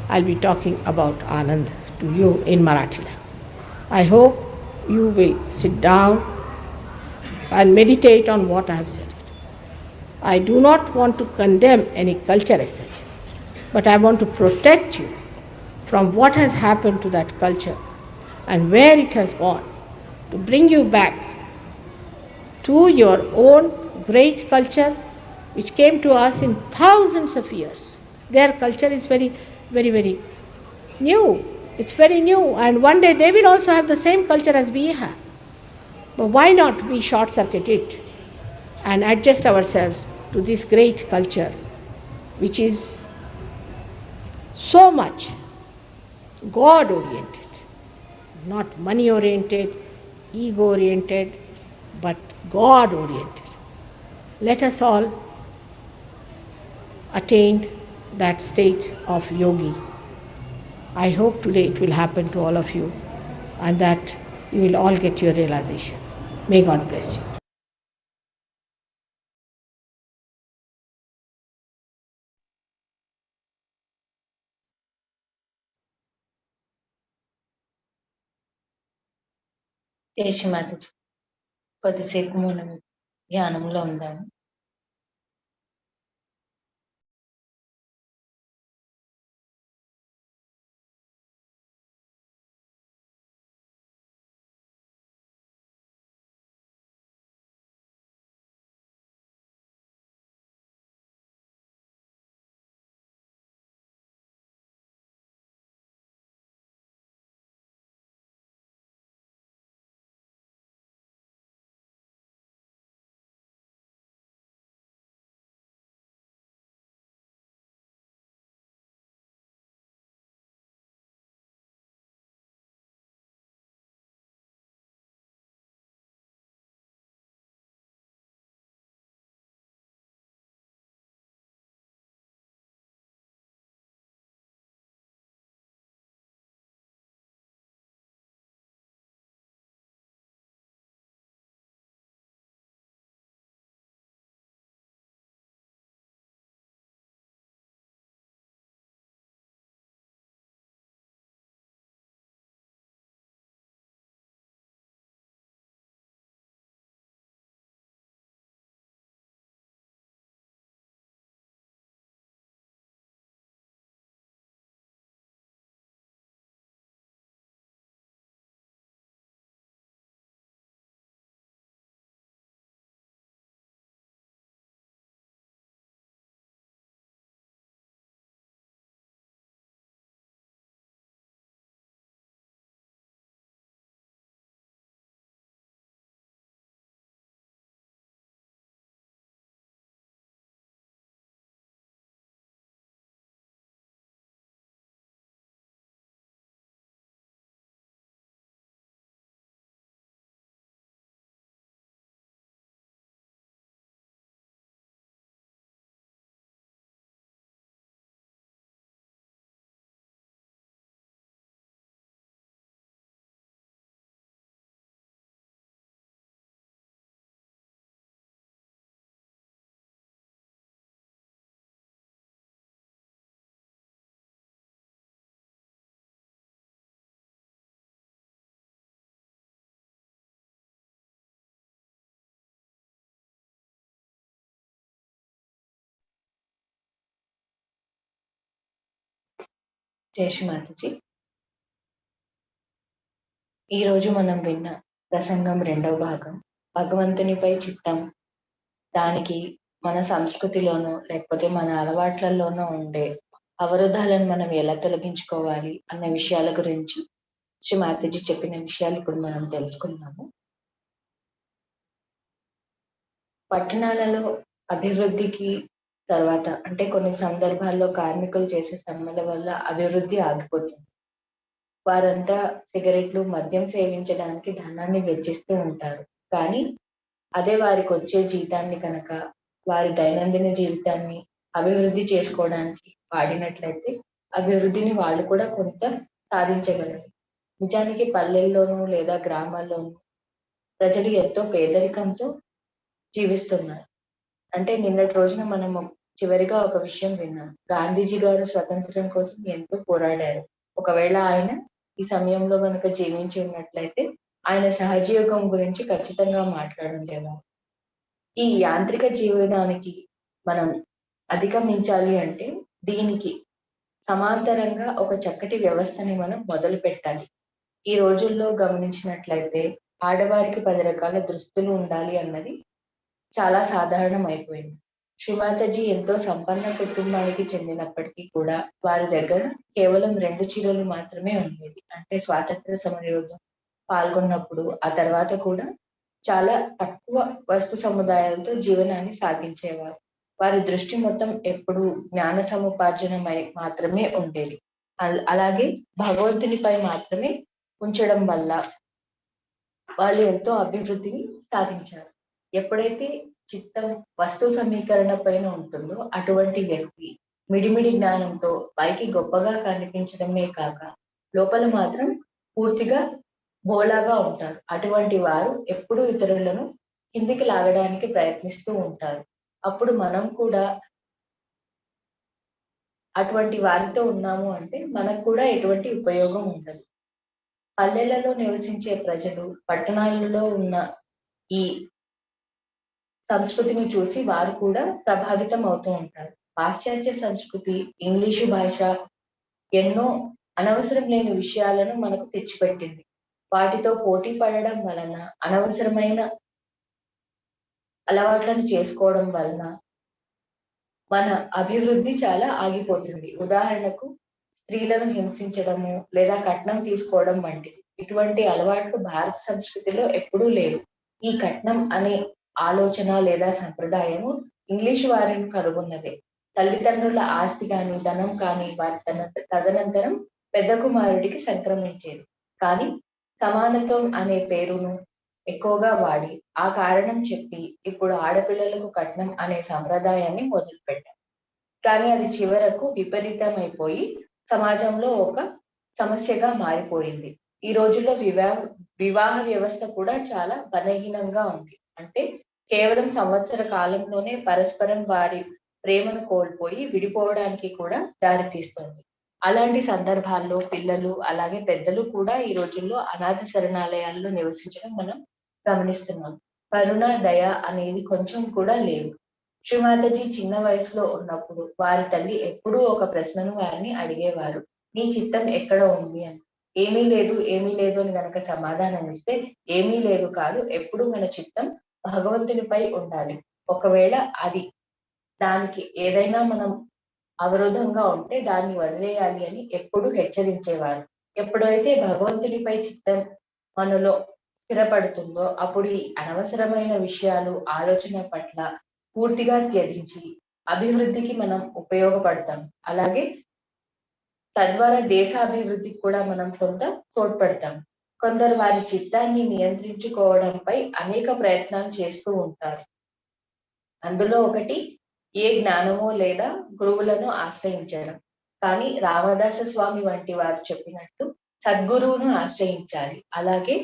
Speaker 4: I'll be talking about Anand to you in Marathi. I hope you will sit down and meditate on what I have said. I do not want to condemn any culture as such, but I want to protect you from what has happened to that culture and where it has gone, to bring you back to your own great culture which came to us in thousands of years. Their culture is very, very, very new. It's very new, and one day they will also have the same culture as we have. But why not we short circuit it and adjust ourselves to this great culture which is so much God oriented, not money oriented, ego oriented, but God oriented. Let us all attain that state of yogi. I hope today it will happen to all of you and that you will all get your realization. May God bless you.
Speaker 2: దేశమాతజీ, కొద్దిసేపు మనం ధ్యానంలో ఉందాము. దేశమాతజీ, ఈరోజు మనం విన్న ప్రసంగం రెండవ భాగం, భగవంతునిపై చిత్తం, దానికి మన సంస్కృతిలోనో లేకపోతే మన అలవాట్లలోనో ఉండే అవరోధాలను మనం ఎలా తొలగించుకోవాలి అన్న విషయాల గురించి శ్రీ మాతాజీ చెప్పిన విషయాలు ఇప్పుడు మనం తెలుసుకున్నాము. పట్టణాలలో అభివృద్ధికి తర్వాత అంటే కొన్ని సందర్భాల్లో కార్మికులు చేసే సమ్మెల వల్ల అభివృద్ధి ఆగిపోతుంది. వారంతా సిగరెట్లు, మద్యం సేవించడానికి ధనాన్ని వెచ్చిస్తూ ఉంటారు. కానీ అదే వారికి వచ్చే జీతాన్ని కనుక వారి దైనందిన జీవితాన్ని అభివృద్ధి చేసుకోవడానికి వాడినట్లయితే అభివృద్ధిని వాళ్ళు కూడా కొంత సాధించగలరు. నిజానికి పల్లెల్లోనూ లేదా గ్రామాల్లోనూ ప్రజలు ఎంతో పేదరికంతో జీవిస్తున్నారు. అంటే నిన్నటి రోజున మనము చివరిగా ఒక విషయం విన్నాం. గాంధీజీ గారు స్వతంత్రం కోసం ఎంతో పోరాడారు. ఒకవేళ ఆయన ఈ సమయంలో గనుక జీవించి ఉన్నట్లయితే ఆయన సహజీవకం గురించి ఖచ్చితంగా మాట్లాడుండేవారు. ఈ యాంత్రిక జీవనానికి మనం అధిగమించాలి అంటే దీనికి సమాంతరంగా ఒక చక్కటి వ్యవస్థని మనం మొదలు పెట్టాలి. ఈ రోజుల్లో గమనించినట్లయితే ఆడవారికి 10 రకాల దుస్తులు ఉండాలి అన్నది చాలా సాధారణం అయిపోయింది. శ్రీమాతాజీ ఎంతో సంపన్న కుటుంబానికి చెందినప్పటికీ కూడా వారి దగ్గర కేవలం 2 చీరలు మాత్రమే ఉండేవి. అంటే స్వాతంత్ర సమరయోధం పాల్గొన్నప్పుడు ఆ తర్వాత కూడా చాలా తక్కువ వస్తు సముదాయాలతో జీవనాన్ని సాగించేవారు. వారి దృష్టి మొత్తం ఎప్పుడు జ్ఞాన సముపార్జనమై మాత్రమే ఉండేది. అలాగే భగవంతునిపై మాత్రమే ఉంచడం వల్ల వాళ్ళు ఎంతో అభివృద్ధిని సాధించారు. ఎప్పుడైతే చిత్తం వస్తు సమీకరణ పైన ఉంటుందో అటువంటి వ్యక్తి మిడిమిడి జ్ఞానంతో పైకి గొప్పగా కనిపించడమే కాక లోపల మాత్రం పూర్తిగా బోలాగా ఉంటారు. అటువంటి వారు ఎప్పుడూ ఇతరులను కిందికి లాగడానికి ప్రయత్నిస్తూ ఉంటారు. అప్పుడు మనం కూడా అటువంటి వారితో ఉన్నాము అంటే మనకు కూడా ఎటువంటి ఉపయోగం ఉండదు. పల్లెలలో నివసించే ప్రజలు పట్టణాలలో ఉన్న ఈ సంస్కృతిని చూసి వారు కూడా ప్రభావితం అవుతూ ఉంటారు. పాశ్చాత్య సంస్కృతి, ఇంగ్లీషు భాష ఎన్నో అనవసరం లేని విషయాలను మనకు తెచ్చిపెట్టింది. వాటితో పోటీ పడడం వలన అనవసరమైన అలవాట్లను చేసుకోవడం వలన మన అభివృద్ధి చాలా ఆగిపోతుంది. ఉదాహరణకు స్త్రీలను హింసించడము లేదా కట్నం తీసుకోవడం వంటివి. ఇటువంటి అలవాట్లు భారత సంస్కృతిలో ఎప్పుడూ లేవు. ఈ కట్నం అనే ఆలోచన లేదా సంప్రదాయము ఇంగ్లీషు వారిని కనుగొన్నదే. తల్లిదండ్రుల ఆస్తి కానీ ధనం కానీ వారి తదనంతరం పెద్ద కుమారుడికి సంక్రమించేది. కానీ సమానత్వం అనే పేరును ఎక్కువగా వాడి ఆ కారణం చెప్పి ఇప్పుడు ఆడపిల్లలకు కట్నం అనే సంప్రదాయాన్ని మొదలుపెట్టారు. కానీ అది చివరకు విపరీతమైపోయి సమాజంలో ఒక సమస్యగా మారిపోయింది. ఈ రోజుల్లో వివాహ వ్యవస్థ కూడా చాలా బలహీనంగా ఉంది. అంటే కేవలం సంవత్సర కాలంలోనే పరస్పరం వారి ప్రేమను కోల్పోయి విడిపోవడానికి కూడా దారితీస్తుంది. అలాంటి సందర్భాల్లో పిల్లలు అలాగే పెద్దలు కూడా ఈ రోజుల్లో అనాథ శరణాలయాల్లో నివసించడం మనం గమనిస్తున్నాం. కరుణ, దయ అనేవి కొంచెం కూడా లేవు. శ్రీమాతాజీ చిన్న వయసులో ఉన్నప్పుడు వారి తల్లి ఎప్పుడూ ఒక ప్రశ్నను వారిని అడిగేవారు. నీ చిత్తం ఎక్కడ ఉంది అని. ఏమీ లేదు అని గనక సమాధానం ఇస్తే ఏమీ లేదు కాదు, ఎప్పుడు మన చిత్తం భగవంతునిపై ఉండాలి. ఒకవేళ అది దానికి ఏదైనా మనం అవరోధంగా ఉంటే దాన్ని వదిలేయాలి అని ఎప్పుడు హెచ్చరించేవారు. ఎప్పుడైతే భగవంతునిపై చిత్తం మనలో స్థిరపడుతుందో అప్పుడు ఈ అనవసరమైన విషయాలు ఆలోచన పట్ల పూర్తిగా త్యజించి అభివృద్ధికి మనం ఉపయోగపడతాం. అలాగే తద్వారా దేశాభివృద్ధికి కూడా మనం కొంత తోడ్పడతాం. కొందరు వారి చిత్తాన్ని నియంత్రించుకోవడంపై అనేక ప్రయత్నాలు చేస్తూ ఉంటారు. అందులో ఒకటి ఏ జ్ఞానమో లేదా గురువులను ఆశ్రయించడం. కానీ రామదాస స్వామి వంటి వారు చెప్పినట్టు సద్గురువును ఆశ్రయించాలి. అలాగే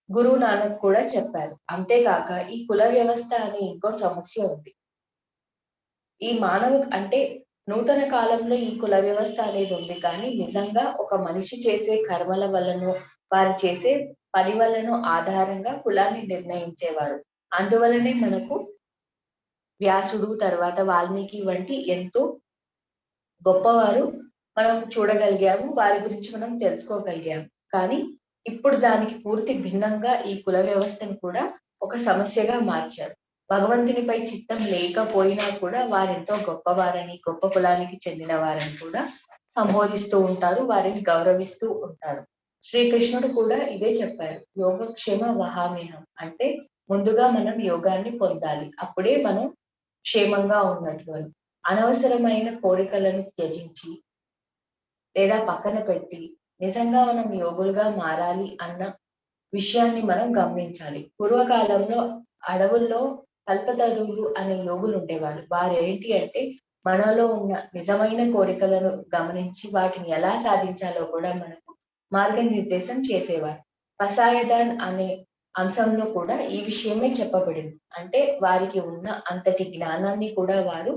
Speaker 2: గురు నానక్ కూడా చెప్పారు. అంతేకాక ఈ కుల వ్యవస్థ అనే ఇంకో సమస్య ఉంది. ఈ అంటే నూతన కాలంలో ఈ కుల వ్యవస్థ అనేది ఉంది. కానీ నిజంగా ఒక మనిషి చేసే కర్మల వల్లనో వారు చేసే పని వల్లనో ఆధారంగా కులాన్ని నిర్ణయించేవారు. అందువలనే మనకు వ్యాసుడు, తర్వాత వాల్మీకి వంటి ఎంతో గొప్పవారు మనం చూడగలిగాము. వారి గురించి మనం తెలుసుకోగలిగాము. కానీ ఇప్పుడు దానికి పూర్తి భిన్నంగా ఈ కుల వ్యవస్థను కూడా ఒక సమస్యగా మార్చారు. భగవంతునిపై చిత్తం లేకపోయినా కూడా వారెంతో గొప్పవారని, గొప్ప కులానికి చెందిన వారని కూడా సంబోధిస్తూ ఉంటారు, వారిని గౌరవిస్తూ ఉంటారు. శ్రీకృష్ణుడు కూడా ఇదే చెప్పారు, యోగక్షేమ వహామ్యహం, అంటే ముందుగా మనం యోగాన్ని పొందాలి, అప్పుడే మనం క్షేమంగా ఉన్నట్లు అని. అనవసరమైన కోరికలను త్యజించి లేదా పక్కన పెట్టి నిజంగా మనం యోగులుగా మారాలి అన్న విషయాన్ని మనం గమనించాలి. పూర్వకాలంలో అడవుల్లో కల్పతరువులు అనే యోగులు ఉండేవారు. వారు ఏంటి అంటే మనలో ఉన్న నిజమైన కోరికలను గమనించి వాటిని ఎలా సాధించాలో కూడా మనకు మార్గనిర్దేశం చేసేవారు. పసాయదాన్ అనే అంశంలో కూడా ఈ విషయమే చెప్పబడింది. అంటే వారికి ఉన్న అంతటి జ్ఞానాన్ని కూడా వారు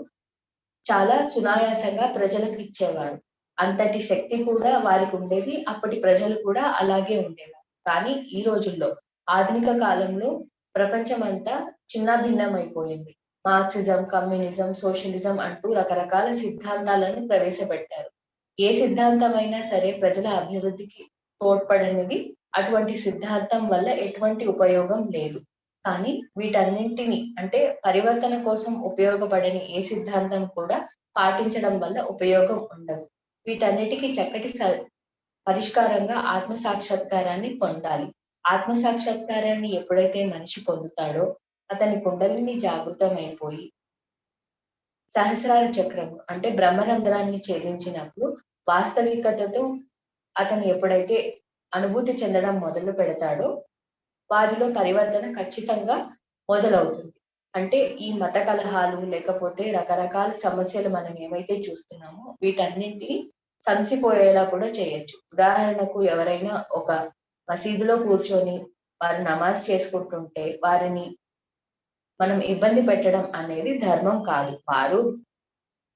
Speaker 2: చాలా సునాయాసంగా ప్రజలకు ఇచ్చేవారు. అంతటి శక్తి కూడా వారికి ఉండేది. అప్పటి ప్రజలు కూడా అలాగే ఉండేవారు. కానీ ఈ రోజుల్లో ఆధునిక కాలంలో ప్రపంచమంతా చిన్నాభిన్నమైపోయింది. మార్క్సిజం, కమ్యూనిజం, సోషలిజం అంటూ రకరకాల సిద్ధాంతాలను ప్రవేశపెట్టారు. ఏ సిద్ధాంతమైనా సరే ప్రజల అభివృద్ధికి తోడ్పడనిది. అటువంటి సిద్ధాంతం వల్ల ఎటువంటి ఉపయోగం లేదు. కానీ వీటన్నింటిని అంటే పరివర్తన కోసం ఉపయోగపడని ఏ సిద్ధాంతం కూడా పాటించడం వల్ల ఉపయోగం ఉండదు. వీటన్నిటికీ చక్కటి పరిష్కారంగా ఆత్మ సాక్షాత్కారాన్ని పొందాలి. ఆత్మ సాక్షాత్కారాన్ని ఎప్పుడైతే మనిషి పొందుతాడో అతని కుండలిని జాగృతమైపోయి సహస్రార చక్రం అంటే బ్రహ్మరంధ్రాన్ని ఛేదించినప్పుడు వాస్తవికతతో అతను ఎప్పుడైతే అనుభూతి చెందడం మొదలు పెడతాడో వారిలో పరివర్తన ఖచ్చితంగా మొదలవుతుంది. అంటే ఈ మత కలహాలు లేకపోతే రకరకాల సమస్యలు మనం ఏమైతే చూస్తున్నామో వీటన్నింటినీ సమసిపోయేలా కూడా చేయొచ్చు. ఉదాహరణకు ఎవరైనా ఒక మసీదులో కూర్చొని వారు నమాజ్ చేసుకుంటుంటే వారిని మనం ఇబ్బంది పెట్టడం అనేది ధర్మం కాదు. వారు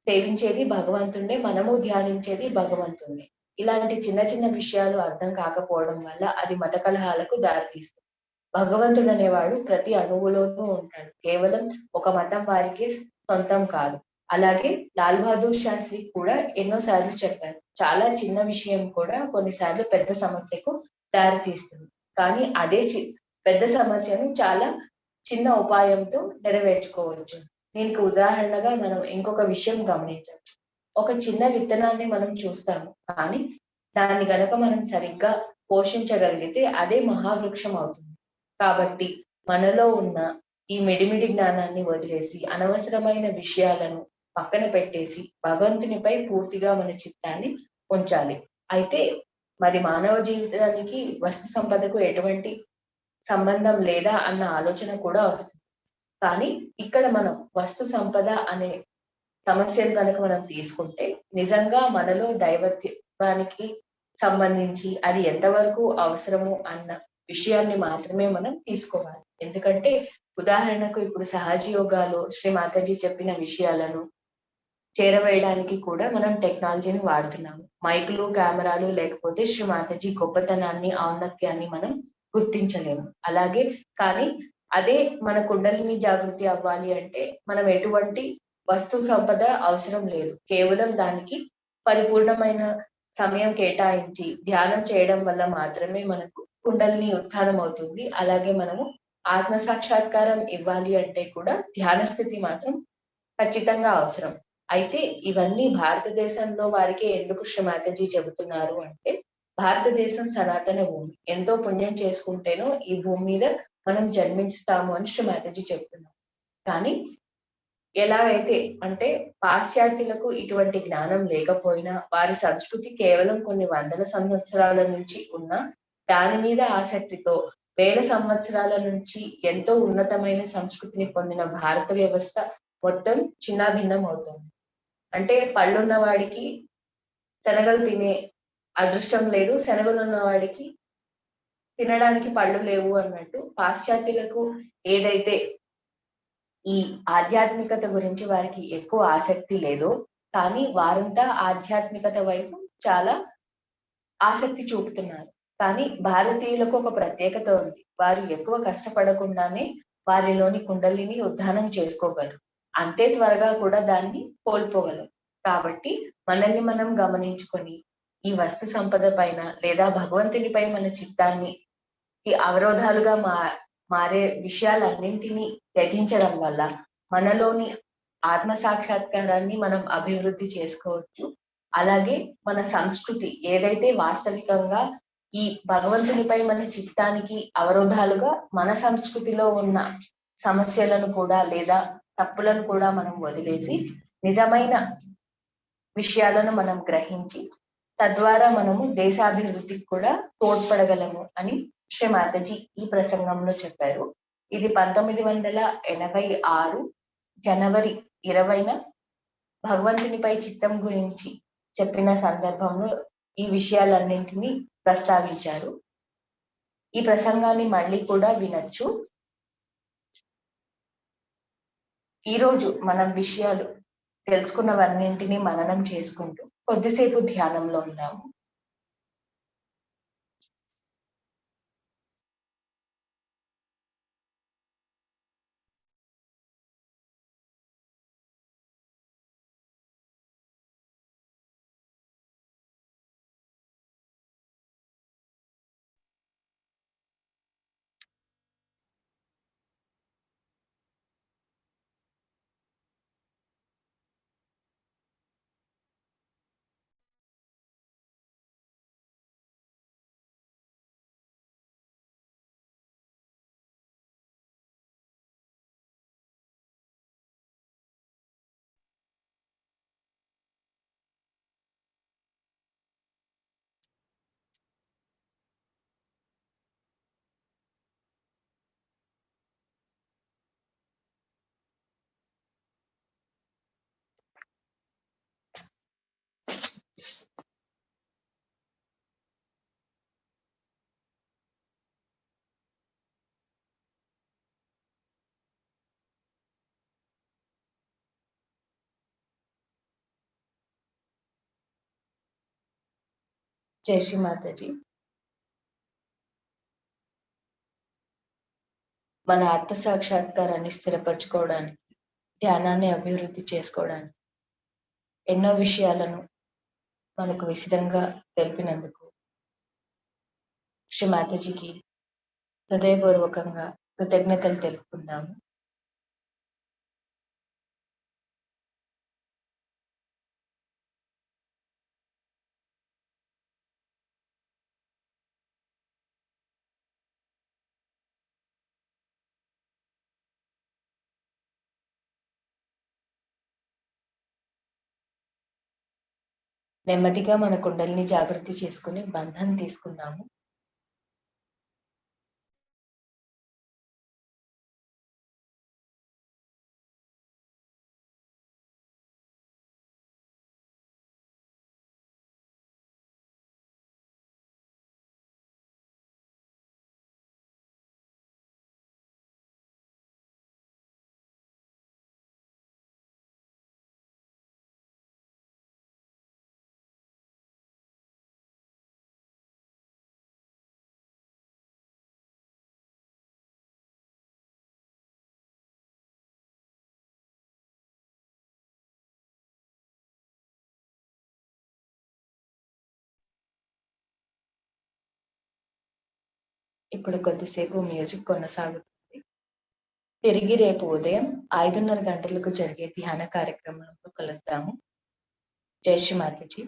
Speaker 2: సేవించేది భగవంతుణ్ణే, మనము ధ్యానించేది భగవంతుణ్ణి. ఇలాంటి చిన్న చిన్న విషయాలు అర్థం కాకపోవడం వల్ల అది మత కలహాలకు దారితీస్తుంది. భగవంతుడు అనేవాడు ప్రతి అణువులోనూ ఉంటాడు. కేవలం ఒక మతం వారికి సొంతం కాదు. అలాగే లాల్ బహదూర్ శాస్త్రి కూడా ఎన్నోసార్లు చెప్పారు, చాలా చిన్న విషయం కూడా కొన్నిసార్లు పెద్ద సమస్యకు దారితీస్తుంది. కానీ అదే పెద్ద సమస్యను చాలా చిన్న ఉపాయంతో నెరవేర్చుకోవచ్చు. దీనికి ఉదాహరణగా మనం ఇంకొక విషయం గమనించవచ్చు. ఒక చిన్న విత్తనాన్ని మనం చూస్తాము, కానీ దాన్ని గనక మనం సరిగ్గా పోషించగలిగితే అదే మహావృక్షం అవుతుంది. కాబట్టి మనలో ఉన్న ఈ మిడిమిడి జ్ఞానాన్ని వదిలేసి అనవసరమైన విషయాలను పక్కన పెట్టేసి భగవంతునిపై పూర్తిగా మన చిత్తాన్ని ఉంచాలి. అయితే మరి మానవ జీవితానికి వస్తు సంపదకు ఎటువంటి సంబంధం లేదా అన్న ఆలోచన కూడా వస్తుంది. కానీ ఇక్కడ మనం వస్తు సంపద అనే సమస్యను కనుక మనం తీసుకుంటే నిజంగా మనలో దైవత్వానికి సంబంధించి అది ఎంతవరకు అవసరము అన్న విషయాన్ని మాత్రమే మనం తీసుకోవాలి. ఎందుకంటే ఉదాహరణకు ఇప్పుడు సహజ యోగాలో శ్రీ మాతాజీ చెప్పిన విషయాలను చేరవేయడానికి కూడా మనం టెక్నాలజీని వాడుతున్నాము. మైకులు, కెమెరాలు లేకపోతే శ్రీ మాతాజీ గొప్పతనాన్ని, ఔన్నత్యాన్ని మనం గుర్తించలేము. అలాగే కానీ అదే మన కుండలిని జాగృతి అవ్వాలి అంటే మనం ఎటువంటి వస్తు సంపద అవసరం లేదు. కేవలం దానికి పరిపూర్ణమైన సమయం కేటాయించి ధ్యానం చేయడం వల్ల మాత్రమే మనకు కుండలిని ఉత్థానం అవుతుంది. అలాగే మనము ఆత్మ సాక్షాత్కారం ఇవ్వాలి అంటే కూడా ధ్యాన స్థితి మాత్రం ఖచ్చితంగా అవసరం. అయితే ఇవన్నీ భారతదేశంలో వారికి ఎందుకు శ్రీ మాతాజీ చెబుతున్నారు అంటే భారతదేశం సనాతన భూమి, ఎంతో పుణ్యం చేసుకుంటేనో ఈ భూమి మీద మనం జన్మిస్తాము అని శ్రీ మాతాజీ చెప్తున్నారు. కానీ ఎలాగైతే అంటే పాశ్చాత్యులకు ఇటువంటి జ్ఞానం లేకపోయినా వారి సంస్కృతి కేవలం కొన్ని వందల సంవత్సరాల నుంచి ఉన్న దాని మీద ఆసక్తితో వేల సంవత్సరాల నుంచి ఎంతో ఉన్నతమైన సంస్కృతిని పొందిన భారత వ్యవస్థ మొత్తం చిన్నాభిన్నం అవుతుంది. అంటే పళ్ళున్న వాడికి శనగలు తినే అదృష్టం లేదు, శనగలున్న వాడికి తినడానికి పళ్ళు లేవు అన్నట్టు పాశ్చాత్యులకు ఏదైతే ఈ ఆధ్యాత్మికత గురించి వారికి ఎక్కువ ఆసక్తి లేదో కానీ వారంతా ఆధ్యాత్మికత వైపు చాలా ఆసక్తి చూపుతున్నారు. కానీ భారతీయులకు ఒక ప్రత్యేకత ఉంది. వారు ఎక్కువ కష్టపడకుండానే వారిలోని కుండలిని ఉద్ధానం చేసుకోగలరు, అంతే త్వరగా కూడా దాన్ని కోల్పోగలరు. కాబట్టి మనల్ని మనం గమనించుకొని ఈ వస్తు సంపద పైన లేదా భగవంతునిపై మన చిత్తాన్ని అవరోధాలుగా మారే విషయాలన్నింటినీ త్యజించడం వల్ల మనలోని ఆత్మ సాక్షాత్కారాన్ని మనం అభివృద్ధి చేసుకోవచ్చు. అలాగే మన సంస్కృతి ఏదైతే వాస్తవికంగా ఈ భగవంతునిపై మన చిత్తానికి అవరోధాలుగా మన సంస్కృతిలో ఉన్న సమస్యలను కూడా లేదా తప్పులను కూడా మనం వదిలేసి నిజమైన విషయాలను మనం గ్రహించి తద్వారా మనము దేశాభివృద్ధికి కూడా తోడ్పడగలము అని శ్రీ మాతాజీ ఈ ప్రసంగంలో చెప్పారు. ఇది 1986 జనవరి 20న భగవంతునిపై చిత్తం గురించి చెప్పిన సందర్భంలో ఈ విషయాలన్నింటినీ ప్రస్తావించారు. ఈ ప్రసంగాన్ని మళ్ళీ కూడా వినొచ్చు. ఈరోజు మనం విషయాలు తెలుసుకున్నవన్నింటినీ మననం చేసుకుంటూ కొద్దిసేపు ధ్యానంలో ఉందాము. జై శ్రీ మాతాజీ. మన ఆత్మ సాక్షాత్కారాన్ని స్థిరపరచుకోవడానికి, ధ్యానాన్ని అభివృద్ధి చేసుకోవడానికి ఎన్నో విషయాలను మనకు విశదంగా తెలిపినందుకు శ్రీ మాతాజీకి హృదయపూర్వకంగా కృతజ్ఞతలు తెలుపుకుందాము. నెమ్మదిగా మన కుండలిని జాగృతి చేసుకుని బంధం తీసుకుందాము. ఇప్పుడు కొద్దిసేపు మ్యూజిక్ కొనసాగుతుంది. తిరిగి రేపు ఉదయం 5:30 గంటలకు జరిగే ధ్యాన కార్యక్రమంలో కలుద్దాము. జై శ్రీ మాతాజీ.